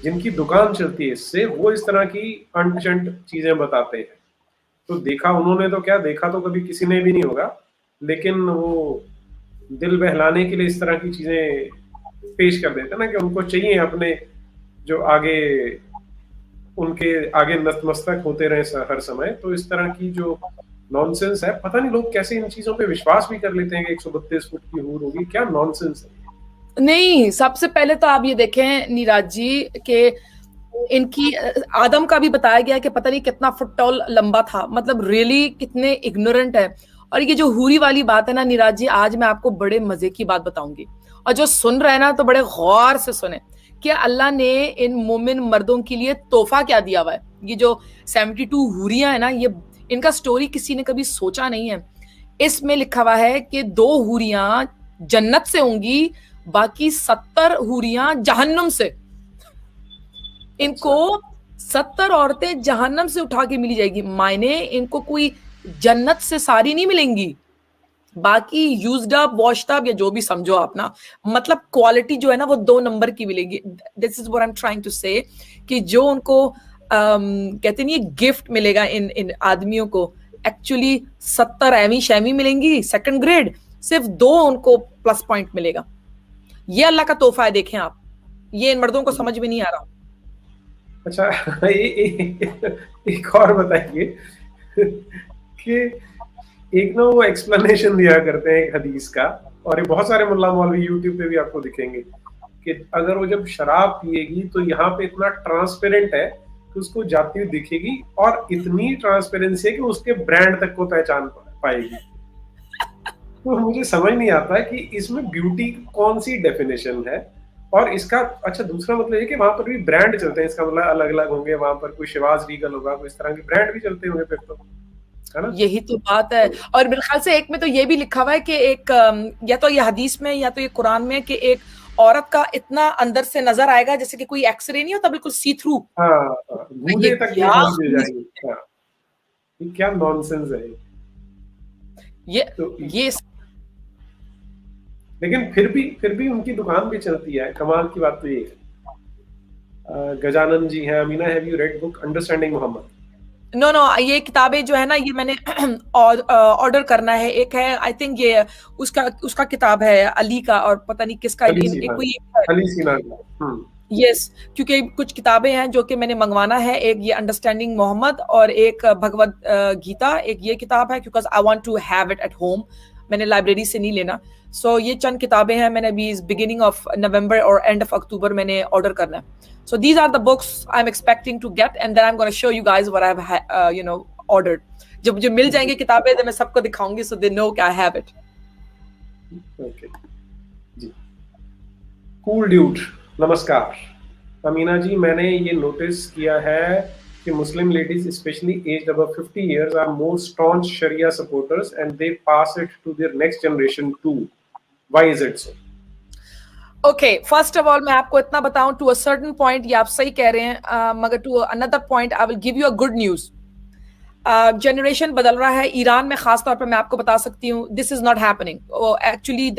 [SPEAKER 1] जिनकी दुकान चलती है इससे, वो इस तरह की अनशंट चीजें बताते हैं। तो देखा उन्होंने तो क्या, देखा तो कभी किसी ने भी नहीं होगा, लेकिन वो दिल बहलाने के लिए इस तरह की चीजें पेश कर देते हैं ना, कि उनको चाहिए अपने जो आगे, उनके आगे नतमस्तक होते रहे हर समय। तो इस तरह की जो नॉनसेंस है, पता नहीं लोग कैसे इन चीजों पे विश्वास भी कर लेते हैं कि 132 फुट की हूर होगी, क्या नॉनसेंस है।
[SPEAKER 2] नहीं, सबसे पहले तो आप ये देखें नीरज जी के इनकी आदम का भी बताया गया कि पता नहीं कितना फुट टॉल लंबा था, मतलब रियली कितने इग्नोरेंट है। और ये जो हूरी वाली बात है ना नीरज जी, आज मैं आपको बड़े मजे की बात बताऊंगी, और जो सुन रहे हैं ना तो बड़े गौर से सुने कि अल्लाह ने इन मोमिन मर्दों के लिए तोहफा क्या दिया हुआ है। ये जो 72 हूरियां है ना, ये इनका स्टोरी किसी ने कभी सोचा नहीं है। इसमें लिखा हुआ है कि 2 हूरियां जन्नत से होंगी, बाकी 70 हूरियां जहन्नुम से। इनको 70 औरतें जहन्नम से उठा के मिली जाएगी, मायने इनको कोई जन्नत से सारी नहीं मिलेंगी, बाकी यूज्ड अप वॉश्ड अप या जो भी समझो आप ना, मतलब क्वालिटी जो है ना वो 2 नंबर की मिलेगी। This is what I am trying to say, कि जो उनको कहते नहीं गिफ्ट मिलेगा इन आदमियों को, एक्चुअली 70 एमी शैमी मिलेंगी सेकंड ग्रेड, सिर्फ 2 उनको प्लस पॉइंट मिलेगा। ये अल्लाह का तोहफा है, देखें आप, ये इन मर्दों को समझ में नहीं आ रहा।
[SPEAKER 1] अच्छा, एक और बताइए कि एक ना वो एक्सप्लेनेशन दिया करते हैं एक हदीस का, और ये बहुत सारे मुल्ला मौलवी यूट्यूब पे भी आपको दिखेंगे, कि अगर वो जब शराब पिएगी तो यहाँ पे इतना ट्रांसपेरेंट है कि उसको जाती हुई दिखेगी, और इतनी ट्रांसपेरेंसी है कि उसके ब्रांड तक को पहचान पाएगी। तो मुझे समझ नहीं आता कि इसमें ब्यूटी कौन सी डेफिनेशन है। और इसका अच्छा दूसरा मतलब है कि वहां पर भी ब्रांड चलते हैं, इसका मतलब अलग अलग होंगे, वहां पर कोई शिवाज रीगल होगा, कोई इस तरह के ब्रांड भी चलते होंगे फिर तो, है ना?
[SPEAKER 2] यही तो बात है। और मेरे ख्याल से एक में तो ये भी लिखा हुआ है कि एक या तो ये हदीस में या तो ये कुरान में, कि एक औरत का इतना अंदर से नजर आएगा जैसे कि कोई एक्सरे नहीं होता, बिल्कुल सी थ्रू।
[SPEAKER 1] हाँ, गूदे तक
[SPEAKER 2] क्या
[SPEAKER 1] पहुंच जाएंगे। हाँ, ये क्या नॉनसेंस है
[SPEAKER 2] ये
[SPEAKER 1] तो।
[SPEAKER 2] ये
[SPEAKER 1] लेकिन फिर भी उनकी दुकान भी चलती है। कमाल की बात तो ये है। गजानन जी हैं, Amina have you read book understanding Mohammad?
[SPEAKER 2] No ये किताबें जो है ना, ये मैंने ऑर्डर करना है। एक है आई थिंक ये उसका किताब है अली का, और पता नहीं किसका कोई
[SPEAKER 1] अली सीना का।
[SPEAKER 2] यस, क्योंकि कुछ किताबें हैं जो कि मैंने मंगवाना है, एक ये अंडरस्टैंडिंग मोहम्मद और एक भगवत गीता, एक ये किताब है, because I want to have it at home, मैंने लाइब्रेरी से नहीं लेना। सो ये चंद किताबें हैं, मैंने अभी बिगिनिंग ऑफ नवंबर और एंड ऑफ अक्टूबर मैंने ऑर्डर करना है। So these are the books I'm expecting to get, and then I'm going to show you guys what I've ordered. जब मिल जाएंगे किताबें तो मैं सबको दिखाऊंगी, so they know कि I have it.
[SPEAKER 1] Okay. Ji. Cool dude, नमस्कार। अमीना जी, मैंने ये नोटिस किया है कि Muslim ladies specially aged above 50 years are more staunch Sharia supporters and they pass it to their next generation too. Why is it so?
[SPEAKER 2] Okay, first of all मैं आपको इतना बताऊं, टू अ सर्टेन पॉइंट ये आप सही कह रहे हैं, मगर to another point I will give you a good news. Generation बदल रहा है ईरान में, खास तौर पर मैं आपको बता सकती हूँ this is not happening actually.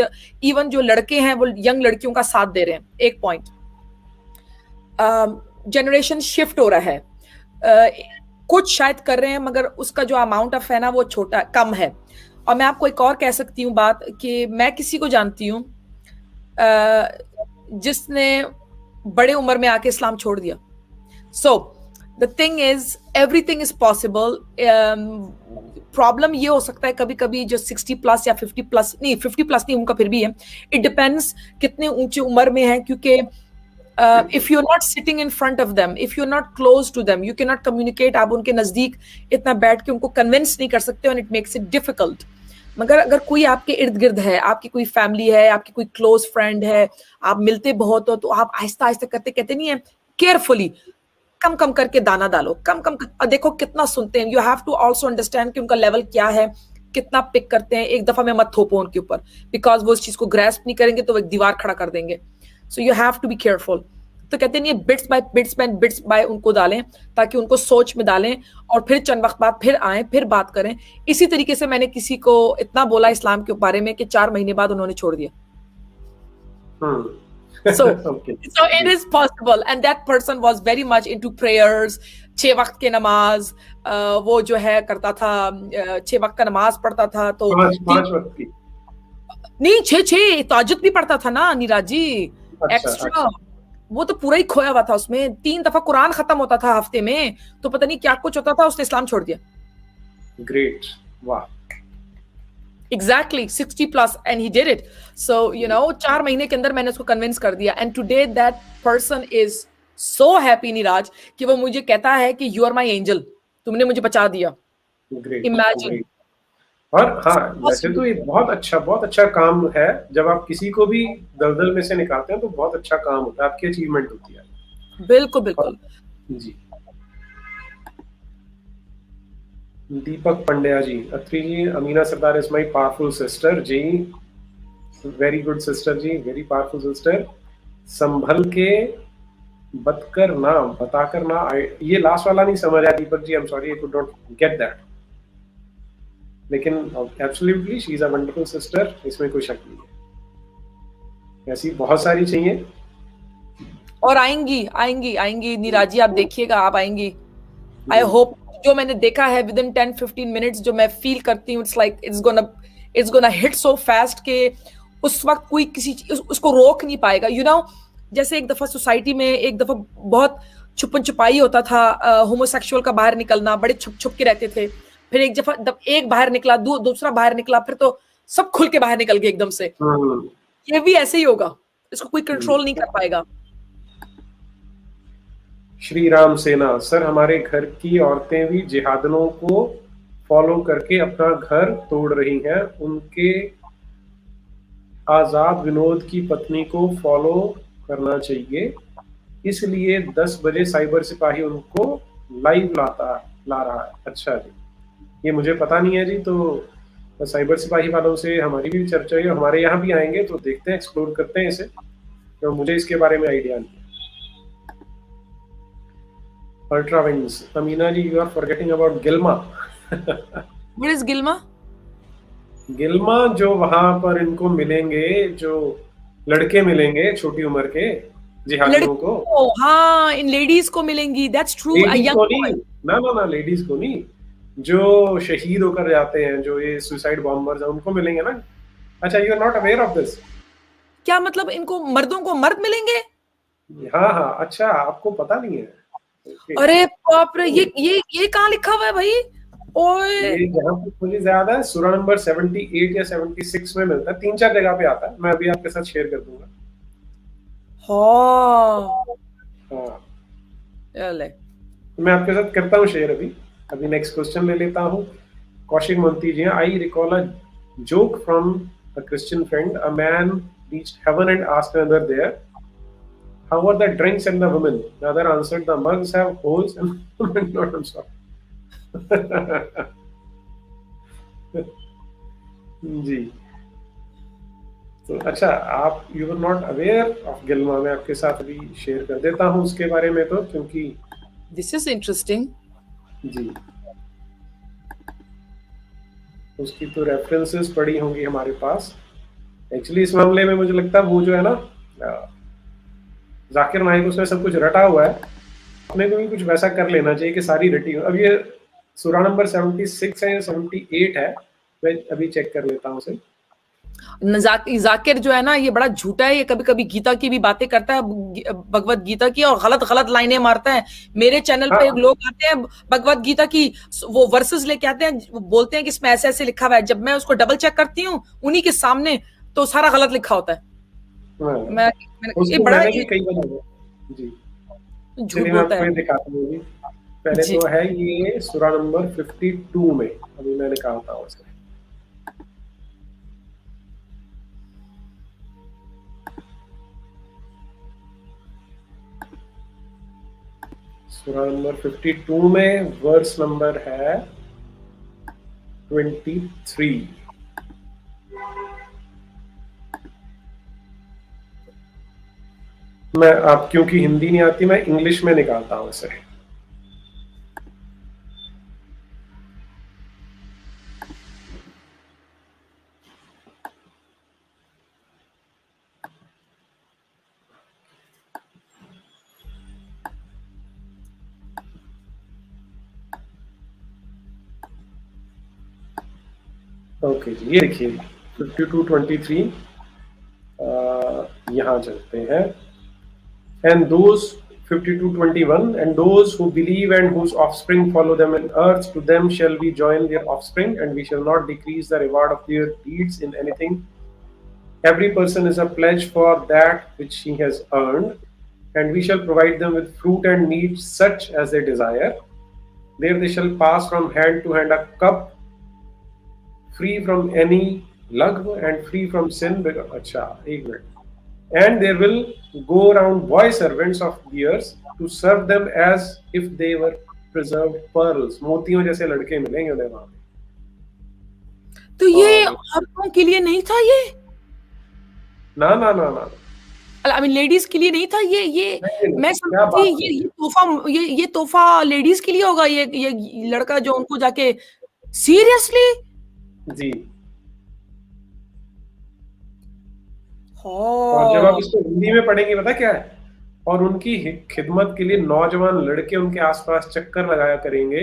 [SPEAKER 2] Even जो लड़के हैं वो यंग लड़कियों का साथ दे रहे हैं। एक पॉइंट, जनरेशन शिफ्ट हो रहा है, कुछ शायद कर रहे हैं मगर उसका जो अमाउंट ऑफ है ना वो छोटा कम है। और मैं आपको एक और कह सकती हूँ बात, कि मैं किसी को जानती हूँ जिसने बड़े उम्र में आके इस्लाम छोड़ दिया। So the thing is everything is possible. Problem ये हो सकता है कभी कभी जो 60 प्लस या 50 प्लस, नहीं 50 प्लस नहीं, उनका फिर भी है, इट डिपेंड्स कितने ऊंची उम्र में है, क्योंकि if you're not sitting in front of them, if you're not close to them, you cannot communicate, आप उनके नजदीक इतना बैठ के उनको कन्विंस नहीं कर सकते, and it makes it difficult। मगर अगर कोई आपके इर्द गिर्द है, आपकी कोई फैमिली है, आपकी कोई क्लोज फ्रेंड है, आप मिलते बहुत हो, तो आप आहिस्ता आहिस्ता करते, कहते नहीं है केयरफुली कम कम करके दाना डालो, कम कम कर, देखो कितना सुनते हैं। You have to also understand कि उनका लेवल क्या है, कितना पिक करते हैं। एक दफा में मत थोपो उनके ऊपर, बिकॉज वो उस चीज को ग्रैस्प नहीं करेंगे तो वो एक दीवार खड़ा कर देंगे। So you have to be careful. तो कहते नहीं बिट्स बाय उनको डालें, ताकि उनको सोच में डालें, और फिर चंद वक्त बाद फिर आए, फिर बात करें। इसी तरीके से मैंने किसी को इतना बोला इस्लाम के बारे में कि 4 महीने बाद उन्होंने छोड़ दिया। So it is possible, and that person was very much into prayers, 6 वक्त के नमाज, वो जो है करता था, 6 वक्त का नमाज पढ़ता था, तो
[SPEAKER 1] 5 वक्त की
[SPEAKER 2] नहीं, 6 ताजुद भी पढ़ता था ना नीरज जी, एक्स्ट्रा। वो तो पूरा ही खोया हुआ था उसमें, 3 दफा कुरान खत्म होता था हफ्ते में, तो पता नहीं क्या कुछ होता था, उसने इस्लाम छोड़ दिया।
[SPEAKER 1] ग्रेट, वाह।
[SPEAKER 2] Exactly, 60 plus, and he did it. So, 4 महीने के अंदर मैंने उसको कन्विंस कर दिया, and today that person is so happy, Neeraj, कि वो मुझे कहता है कि you are my angel, तुमने मुझे बचा दिया।
[SPEAKER 1] Great,
[SPEAKER 2] Imagine.
[SPEAKER 1] great. और हाँ, वैसे तो ये बहुत अच्छा काम है। जब आप किसी को भी दलदल में से निकालते हैं तो बहुत अच्छा काम होता है, आपकी अचीवमेंट होती है।
[SPEAKER 2] बिल्कुल बिल्कुल
[SPEAKER 1] जी। Deepak Pandya ji, Atri ji, Amina Sardar is my powerful sister जी, वेरी गुड सिस्टर जी, वेरी पावरफुल सिस्टर। संभल के बतकर ना, बताकर ना, ये लास्ट वाला नहीं समझ आया Deepak ji, I am sorry, I could not get that. लेकिन absolutely she is a wonderful sister, इसमें कोई शक नहीं है। ऐसी बहुत सारी चाहिए
[SPEAKER 2] और आएंगी नीरज जी, आप देखिएगा, आप आएंगी। आई होप, जो मैंने देखा है विद इन 10-15 मिनट्स, जो मैं फील करती हूँ, it's like it's gonna hit so fast के उस वक्त कोई किसी उसको रोक नहीं पाएगा। जैसे एक दफा सोसाइटी में एक दफा बहुत छुपन छुपाई होता था, होमोसेक्सुअल का बाहर निकलना, बड़े छुप के रहते थे। फिर एक दफा एक बाहर निकला, दूसरा बाहर निकला, फिर तो सब खुल के बाहर निकल गए एकदम से। ये भी ऐसे ही होगा, इसको कोई कंट्रोल नहीं कर पाएगा।
[SPEAKER 1] श्री राम सेना सर, हमारे घर की औरतें भी जिहादियों को फॉलो करके अपना घर तोड़ रही हैं। उनके आजाद विनोद की पत्नी को फॉलो करना चाहिए, इसलिए 10 बजे साइबर सिपाही उनको लाइव ला रहा है। अच्छा जी, ये मुझे पता नहीं है जी, तो साइबर सिपाही वालों से हमारी भी चर्चा है, हमारे यहाँ भी आएंगे तो देखते हैं, एक्सप्लोर करते हैं इसे, तो मुझे इसके बारे में आइडिया नहीं। Ultra wings, Amina ji, you are forgetting about ghilma.
[SPEAKER 2] What is ghilma?
[SPEAKER 1] Ghilma जो वहां पर इनको मिलेंगे, जो लड़के मिलेंगे छोटी उम्र के जिहादियों को।
[SPEAKER 2] हाँ, इन लेडीज को मिलेंगी, दैट्स ट्रू।
[SPEAKER 1] ना लेडीज को नहीं, जो शहीद होकर जाते हैं, जो ये सुसाइड बॉम्बर्स हैं, उनको मिलेंगे ना। अच्छा, you are not aware of this?
[SPEAKER 2] क्या मतलब, इनको मर्दों को मर्द मिलेंगे?
[SPEAKER 1] हाँ, अच्छा, आपको पता नहीं है?
[SPEAKER 2] अरे बाप रे, ये कहाँ लिखा हुआ है भाई?
[SPEAKER 1] ये जहाँ पे मुझे ज्यादा है, सूरा नंबर 78 या 76 में मिलता है, 3-4 जगह पे आता है, मैं अभी आपके साथ शेयर कर दूंगा। हाँ,
[SPEAKER 2] चले,
[SPEAKER 1] मैं आपके साथ करता हूँ शेयर। अभी नेक्स्ट क्वेश्चन ले लेता हूँ। Kaushik Mohanty ji, I recall a joke from a Christian friend, a man reached heaven and asked another there, how are the drinks and the women? The other answered, the mugs have holes and women not. I'm sorry. जी, तो अच्छा, आप you were not aware of ghilma, मैं आपके साथ अभी share कर देता हूँ उसके बारे में, तो क्योंकि
[SPEAKER 2] दिस इज इंटरेस्टिंग
[SPEAKER 1] जी, उसकी तो रेफरेंसेस पड़ी होंगी हमारे पास। एक्चुअली इस मामले में मुझे लगता है वो जो है ना जाकिर नाइक, उसने सब कुछ रटा हुआ है, अपने को भी कुछ वैसा कर लेना चाहिए कि सारी रटी हो। अब ये सूरा नंबर 76 है या 78 है, मैं अभी चेक कर लेता हूँ उसे।
[SPEAKER 2] जाकिर जो है ना, ये बड़ा झूठा है, ये कभी कभी गीता की भी बातें करता है, भगवत गीता की, और गलत गलत लाइनें मारता है। मेरे चैनल पे
[SPEAKER 1] हाँ
[SPEAKER 2] लोग आते हैं, भगवत गीता की वो वर्सेस लेके आते हैं, वो बोलते हैं कि इसमें ऐसे ऐसे लिखा हुआ है। जब मैं उसको डबल चेक करती हूँ उन्हीं के सामने, तो सारा गलत लिखा होता है।
[SPEAKER 1] हाँ,
[SPEAKER 2] ये
[SPEAKER 1] उसको
[SPEAKER 2] बड़ा
[SPEAKER 1] मैंने भी कई बार जी,
[SPEAKER 2] झूठ
[SPEAKER 1] चलिए मैं
[SPEAKER 2] बोलता
[SPEAKER 1] आपको
[SPEAKER 2] है।
[SPEAKER 1] ये दिखाता हूँ जी। पहले
[SPEAKER 2] जी
[SPEAKER 1] तो है ये सूरा नंबर 52 में, अभी मैं निकालता हूँ इसे। सूरा नंबर 52 में वर्स नंबर है 23। मैं आप क्योंकि हिंदी नहीं आती, मैं इंग्लिश में निकालता हूँ इसे। ओके जी, ये देखिए 52:23 यहाँ चलते हैं। And those 52:21, and those who believe and whose offspring follow them in earth, to them shall we join their offspring, and we shall not decrease the reward of their deeds in anything. Every person is a pledge for that which he has earned, and we shall provide them with fruit and meat such as they desire. There they shall pass from hand to hand a cup free from any lagv and free from sin. अच्छा एक minute. And there will go around boy servants of theirs to serve them as if they were preserved pearls. मोतियों जैसे लड़के मिलेंगे उन्हें वहां पे।
[SPEAKER 2] तो ये
[SPEAKER 1] और
[SPEAKER 2] औरतों के लिए नहीं था ये?
[SPEAKER 1] ना ना ना ना,
[SPEAKER 2] आई मीन लेडीज के लिए नहीं था ये
[SPEAKER 1] नहीं,
[SPEAKER 2] मैं
[SPEAKER 1] क्या
[SPEAKER 2] समझती थी
[SPEAKER 1] बात है।
[SPEAKER 2] ये तोहफा लेडीज के लिए होगा, ये लड़का जो उनको जाके, सीरियसली?
[SPEAKER 1] जी, और जब आप इसको हिंदी में पढ़ेंगे पता क्या है, और उनकी खिदमत के लिए नौजवान लड़के उनके आसपास चक्कर लगाया करेंगे,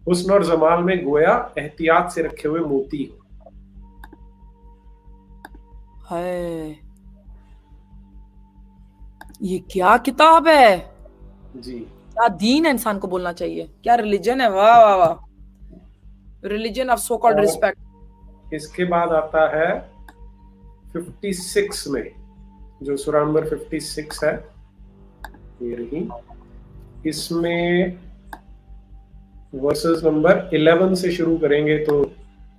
[SPEAKER 1] हुस्न और जमाल में गोया एहतियात से रखे हुए मोती।
[SPEAKER 2] है ये क्या किताब है?
[SPEAKER 1] जी,
[SPEAKER 2] क्या दीन है, इंसान को बोलना चाहिए, क्या रिलीजन है, वाह वाह वाह, रिलीजन ऑफ सो कॉल्ड
[SPEAKER 1] और
[SPEAKER 2] रिस्पेक्ट।
[SPEAKER 1] इसके बाद आता है 56 में, जो सूरा नंबर 56 है, ये रही। इसमें वर्सेस नंबर 11 से शुरू करेंगे तो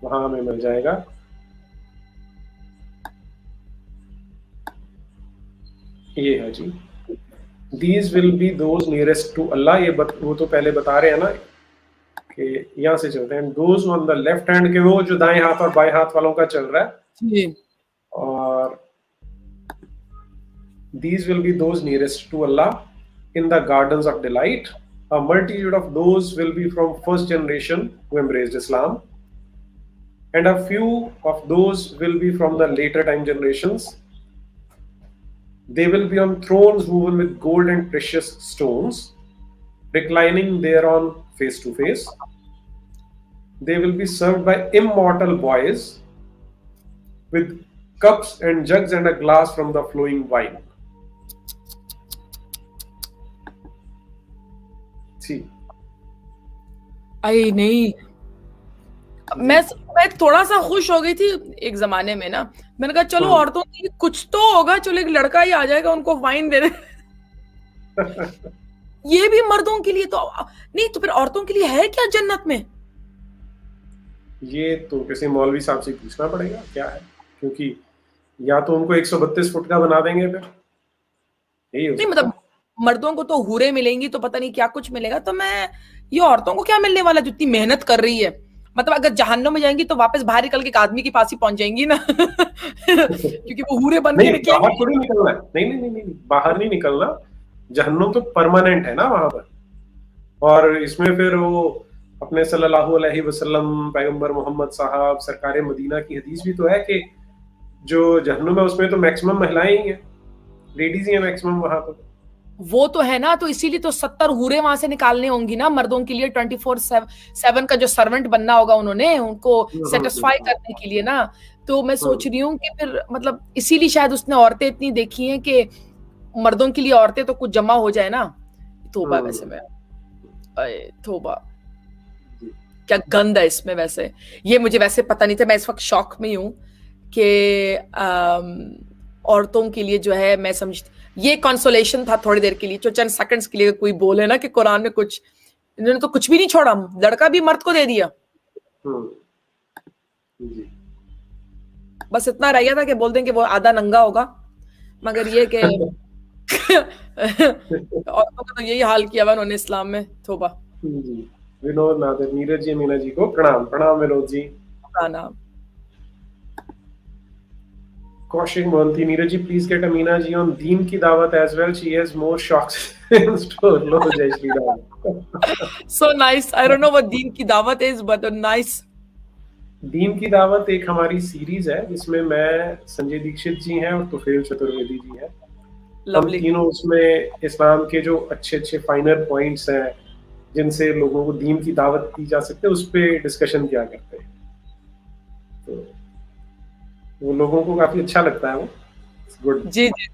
[SPEAKER 1] वहां हमें मिल जाएगा। ये है जी, these will be those nearest to Allah. ये वो तो पहले बता रहे हैं ना कि यहाँ से चलते हैं। Those on the left hand के, वो जो दाएं हाथ और बाएं हाथ वालों का चल रहा है।
[SPEAKER 2] जी
[SPEAKER 1] और these will be those nearest to Allah in the gardens of delight. A multitude of those will be from first generation who embraced Islam, and a few of those will be from the later time generations. They will be on thrones woven with gold and precious stones, reclining thereon face to face. They will be served by immortal boys with cups and jugs and a glass from the flowing wine. See,
[SPEAKER 2] आई नहीं, मैं थोड़ा सा खुश हो गई थी एक जमाने में ना, मैंने कहा चलो औरतों के लिए कुछ तो होगा, चलो एक लड़का ही आ जाएगा उनको वाइन देने। ये भी मर्दों के लिए तो नहीं, तो फिर औरतों के लिए है क्या जन्नत में?
[SPEAKER 1] ये तो किसी मौलवी साहब से पूछना पड़ेगा क्या है, क्योंकि या तो उनको 132 फुट का बना देंगे फिर, यही हो
[SPEAKER 2] नहीं
[SPEAKER 1] सकता
[SPEAKER 2] मतलब मर्दों को तो हूरे मिलेंगी, तो पता नहीं क्या कुछ मिलेगा, तो मैं ये औरतों को क्या मिलने वाला जो इतनी मेहनत कर रही है? मतलब अगर जहन्नुम में जाएंगी तो वापस बाहर निकल के एक आदमी के पास ही पहुंच जाएंगी ना। क्योंकि वो हूरे बन के
[SPEAKER 1] नहीं,
[SPEAKER 2] निकलेंगी।
[SPEAKER 1] बाहर थोड़ी निकलना है। नहीं नहीं नहीं नहीं, बाहर नहीं निकलना। जहन्नुम तो परमानेंट है ना वहां पर। और इसमें फिर वो अपने सल्लल्लाहु अलैहि वसल्लम पैगंबर मोहम्मद साहब सरकार मदीना की हदीस भी तो है कि जो जहन्नुम है उसमें तो मैक्सिमम महिलाएं ही हैं, लेडीज ही हैं मैक्सिमम वहां पर।
[SPEAKER 2] वो तो है ना, तो इसीलिए तो 70 हूरे वहां से निकालने होंगी ना मर्दों के लिए, 24/7 का जो सर्वेंट बनना होगा उन्होंने, उनको सेटिस्फाई करने के लिए ना। तो मैं सोच रही हूँ कि फिर मतलब इसीलिए शायद उसने औरतें इतनी देखी हैं कि मर्दों के लिए औरतें तो कुछ जमा हो जाए ना। तोबा, वैसे मैं तोबा, क्या गंद है इसमें। वैसे ये मुझे वैसे पता नहीं था, मैं इस वक्त शॉक में हूँ कि औरतों के लिए जो है, मैं समझ, ये कंसोलेशन था थोड़ी देर के लिए, जो चंद सेकंड्स के लिए कोई बोले ना कि कुरान में कुछ, इन्होंने तो कुछ भी नहीं छोड़ा, लड़का भी मर्द को दे दिया। बस इतना रह गया था कि बोल दें कि वो आधा नंगा होगा, मगर ये कि औरतों का तो यही हाल किया हुआ उन्होंने इस्लाम में। तौबा।
[SPEAKER 1] विनोद नादर, नीरज जी, मीना जी को प्रणाम। प्रणाम विनोद जी।
[SPEAKER 2] प्रणाम।
[SPEAKER 1] Kaushik Mohanty, Neeraj ji please get Amina ji on दीन की दावत as well, she has more shocks in store. लो जय Shri Ram.
[SPEAKER 2] So nice. I don't know what दीन की दावत is, but nice.
[SPEAKER 1] दीन की दावत एक हमारी सीरीज है जिसमें मैं, संजय दीक्षित जी हैं और तुफेल चतुर्वेदी जी हैं। हम तीनों उसमें इस्लाम के जो अच्छे अच्छे फाइनर पॉइंट्स हैं जिनसे लोगों को दीन की दावत दी जा सकते है, उस पर डिस्कशन किया करते हैं। तो वो लोगों को काफी अच्छा लगता है। वो गुड।
[SPEAKER 2] जी जी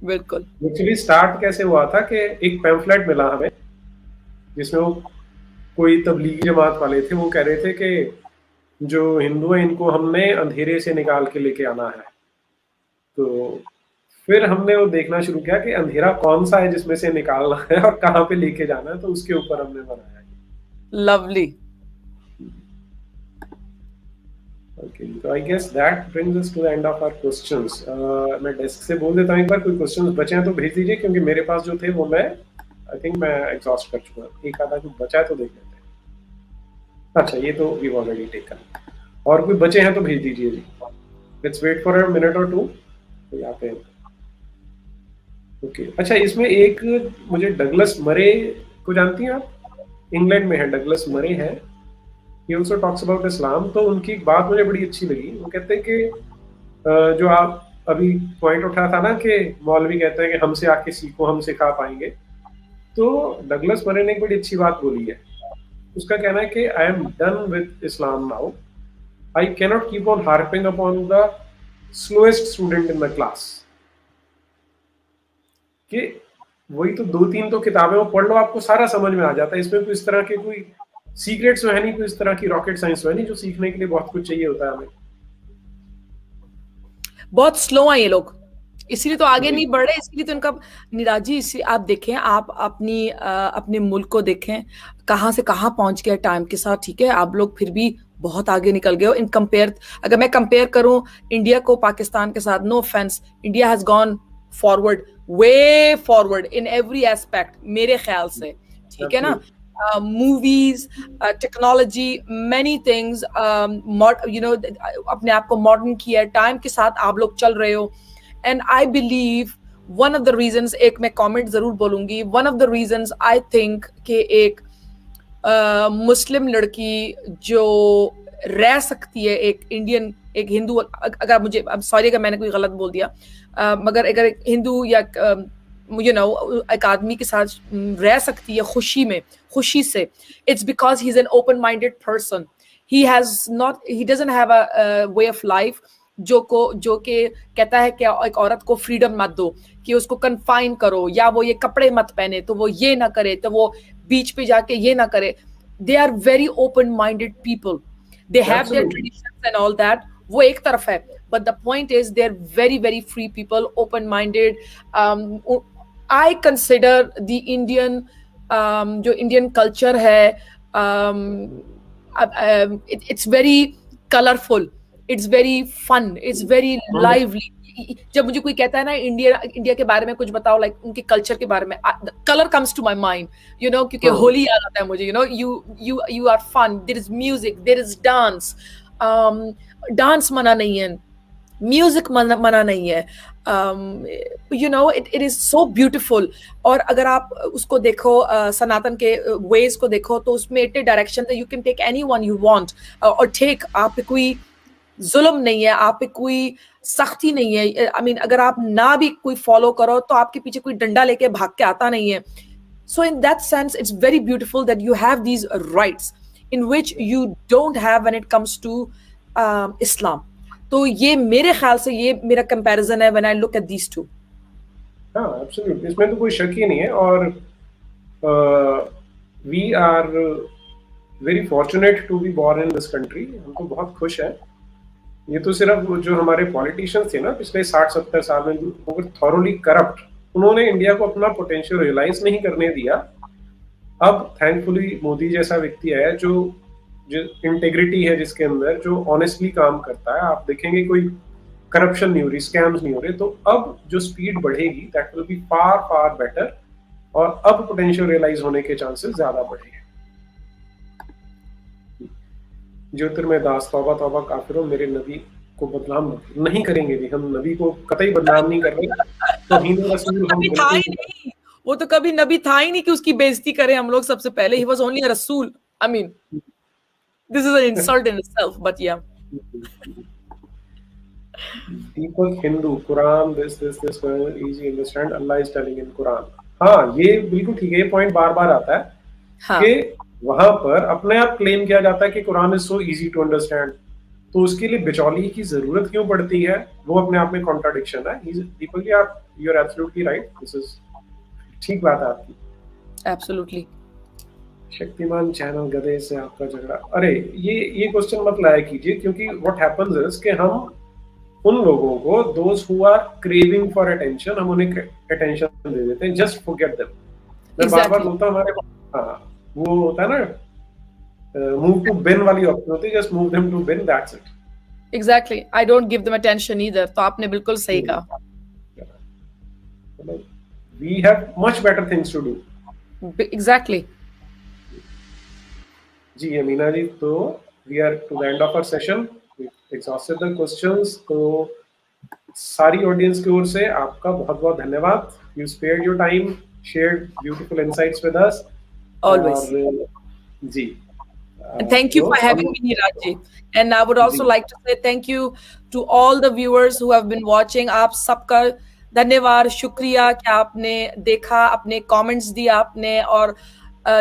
[SPEAKER 2] बिल्कुल।
[SPEAKER 1] एक्चुअली स्टार्ट कैसे हुआ था कि एक पैम्फलेट मिला हमें जिसमें वो कोई तबलीगी जमात वाले थे, वो कह रहे थे कि जो हिंदू है इनको हमने अंधेरे से निकाल के लेके आना है। तो फिर हमने वो देखना शुरू किया कि अंधेरा कौन सा है जिसमें से निकालना है और कहाँ पे लेके जाना है, तो उसके ऊपर हमने बनाया।
[SPEAKER 2] Lovely.
[SPEAKER 1] Okay, so I guess that brings us to the end of our questions. मैं डेस्क से बोल देता हूँ एक बार, कोई क्वेश्चंस बचे हैं तो भेज दीजिए, क्योंकि मेरे पास जो थे वो मैं आई थिंक मैं एग्जॉस्ट कर चुका हूँ। एक आधा कुछ बचा है तो देख लेते हैं। अच्छा, ये तो वी ऑलरेडी टेकन। और कोई बचे हैं तो भेज दीजिए जी। Let's wait for a minute और टू। तो आते हैं। ओके, अच्छा, इसमें एक मुझे डगलस मरे को जानती हैं आप? इंग्लैंड में है, डगलस मरे है। He also talks about Islam। तो उनकी एक बात मुझे बड़ी अच्छी लगी। वो कहते हैं कि जो आप अभी पॉइंट उठाया था ना कि मौलवी कहते हैं कि हमसे आके सीखो, हम सिखा पाएंगे, तो डगलस मरे ने एक बड़ी अच्छी बात बोली है। उसका कहना है कि I am done with Islam now, I can not keep on harping upon the slowest student in the class. कि वही तो 2-3 तो किताबें वो पढ़ लो, आपको सारा समझ में आ जाता है। इसमें कोई इस तरह के कोई सीक्रेट्स है नहीं, कोई इस तरह की रॉकेट साइंस है नहीं जो सीखने के लिए बहुत कुछ चाहिए होता है हमें।
[SPEAKER 2] बहुत स्लो हैं ये लोग, इसीलिए तो आगे नहीं बढ़ रहे, इसलिए तो इनका निराजी। इसी आप देखें, आप अपने मुल्क को देखें, कहां से कहां पहुंच गया टाइम के साथ। ठीक है, आप लोग फिर भी बहुत आगे निकल गए हो इन कंपेयर। अगर मैं कंपेयर करूं इंडिया को पाकिस्तान के साथ, no offence, India has gone forward, way forward in every aspect मेरे ख्याल से। ठीक है ना, movies, technology, many things, अपने आप को मॉडर्न किया, टाइम के साथ आप लोग चल रहे हो। And I believe one of the reasons, एक मैं कमेंट जरूर बोलूंगी, one of the reasons I think कि एक मुस्लिम लड़की जो रह सकती है, एक इंडियन, एक हिंदू, अगर मुझे, अब सॉरी अगर मैंने कोई गलत बोल दिया, मगर अगर एक हिंदू या एक आदमी के साथ रह सकती है खुशी से, it's because he is an open minded person. He doesn't have a way of life जो कि कहता है कि एक औरत को फ्रीडम मत दो, कि उसको कन्फाइन करो, या वो ये कपड़े मत पहने तो वो ये ना करे, तो वो बीच पे जाके ये ना करे। They are very open minded people, they have their traditions and all that. वो एक तरफ है, but the point is they're very very free people, open minded. I consider the Indian जो Indian culture है, it's very colorful, it's very fun, it's very lively. जब मुझे कोई कहता है ना इंडिया के बारे में कुछ बताओ, लाइक उनके कल्चर के बारे में, colour comes to my mind, you know, क्योंकि होली याद आता है मुझे, you know, you are fun, there is music, there is dance. Dance मना नहीं है, म्यूजिक मना नहीं है, you know, it is so beautiful. और अगर आप उसको देखो, सनातन के वेज को देखो, तो उसमें इतने डायरेक्शन है, you can take anyone you want और टेक। आप पे कोई जुल्म नहीं है, आप पे कोई सख्ती नहीं है। आई मीन अगर आप ना भी कोई फॉलो करो तो आपके पीछे कोई डंडा लेके भाग के आता नहीं है। So in that sense, it's very beautiful that you have these rights in which you don't have when it comes to Islam. तो ये मेरे ख्याल से ये मेरा comparison है when I look at these two.
[SPEAKER 1] हाँ, एब्सोल्युटली, इसमें तो कोई शक ही नहीं है। और we are very fortunate to be born in this country. हम तो बहुत खुश हैं। ये तो सिर्फ जो हमारे पॉलिटिशियंस थे ना पिछले 60-70 साल में, वो वर थॉरोली करप्ट, उन्होंने इंडिया को अपना पोटेंशियल रियलाइज नहीं करने दिया। अब थैंकफुली मोदी जैसा व्यक्ति है जो इंटेग्रिटी है जिसके अंदर, जो ऑनेस्टली काम करता है। आप देखेंगे कोई करप्शन नहीं हो रही, स्कैम्स नहीं हो रहे। तो अब जो स्पीड बढ़ेगी that will be far far better, और अब पोटेंशियल रियलाइज होने के चांसेस ज्यादा बढ़ेंगे। ज्योतिर्मय दास, तौबा तौबा काफिरों, मेरे नबी को बदनाम नहीं करेंगे भी, हम नबी को कतई बदनाम नहीं कर रहे। तो हिंदू रसूल हम
[SPEAKER 2] था ही नहीं, वो तो कभी नबी था ही नहीं कि उसकी बेइज्जती करें हम लोग सबसे पहले। ही वाज ओनली अ रसूल। I mean this is an insult in itself, but yeah.
[SPEAKER 1] Deepak Hindu, Quran this easy understand, Allah is telling in Quran. हाँ, ये बिल्कुल ठीक है। ये पॉइंट बार बार आता है। हाँ। कि वहां पर अपने आप क्लेम किया जाता है कि Quran is so easy to understand, तो उसके लिए बिचौलिए की जरूरत क्यों पड़ती है? वो अपने आप में कॉन्ट्राडिक्शन है। दीपक जी, आप you are absolutely right, this is ठीक बात है आपकी।
[SPEAKER 2] एब्सोल्युटली।
[SPEAKER 1] शक्तिमान चैनल, गधे से आपका झगड़ा। अरे ये क्वेश्चन मत लाया कीजिए, क्योंकि व्हाट हैपेंस इज कि हम उन लोगों को, those who are craving for attention, हम उन्हें अटेंशन दे देते हैं। Just forget them. मैं बार-बार बोलता हूं, हमारे वो होता है ना, मूव टू बिन वाली ऑप्शन होती है, just move them to bin, that's it.
[SPEAKER 2] Exactly, I don't give them attention either. तो आपने बिल्कुल सही कहा।
[SPEAKER 1] We have much better things to do.
[SPEAKER 2] Exactly.
[SPEAKER 1] जी अमीना जी, तो we are to the end of our session, exhausted the questions. तो सारी audience की ओर से आपका बहुत बहुत धन्यवाद। You spared your time, shared beautiful insights with us.
[SPEAKER 2] Always.
[SPEAKER 1] जी।
[SPEAKER 2] And thank you for having me, Niraji. And I would also like to say thank you to all the viewers who have been watching. आप सबका धन्यवाद, शुक्रिया कि आपने देखा, अपने comments दिए आपने, और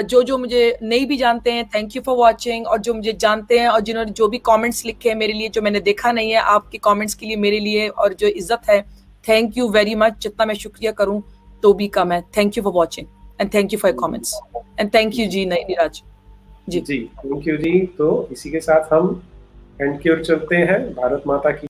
[SPEAKER 2] जो मुझे नहीं भी जानते हैं, थैंक यू फॉर वाचिंग। और जो मुझे जानते हैं और जिन्होंने जो भी कमेंट्स लिखे हैं मेरे लिए, जो मैंने देखा नहीं है, आपके कमेंट्स के लिए मेरे लिए और जो इज्जत है, थैंक यू वेरी मच। जितना मैं शुक्रिया करूं तो भी कम है। Thank you for watching and thank you for your comments and thank you जी नीराज जी।
[SPEAKER 1] थैंक यू जी। तो इसी के साथ हम एंड की ओर चलते हैं। भारत माता की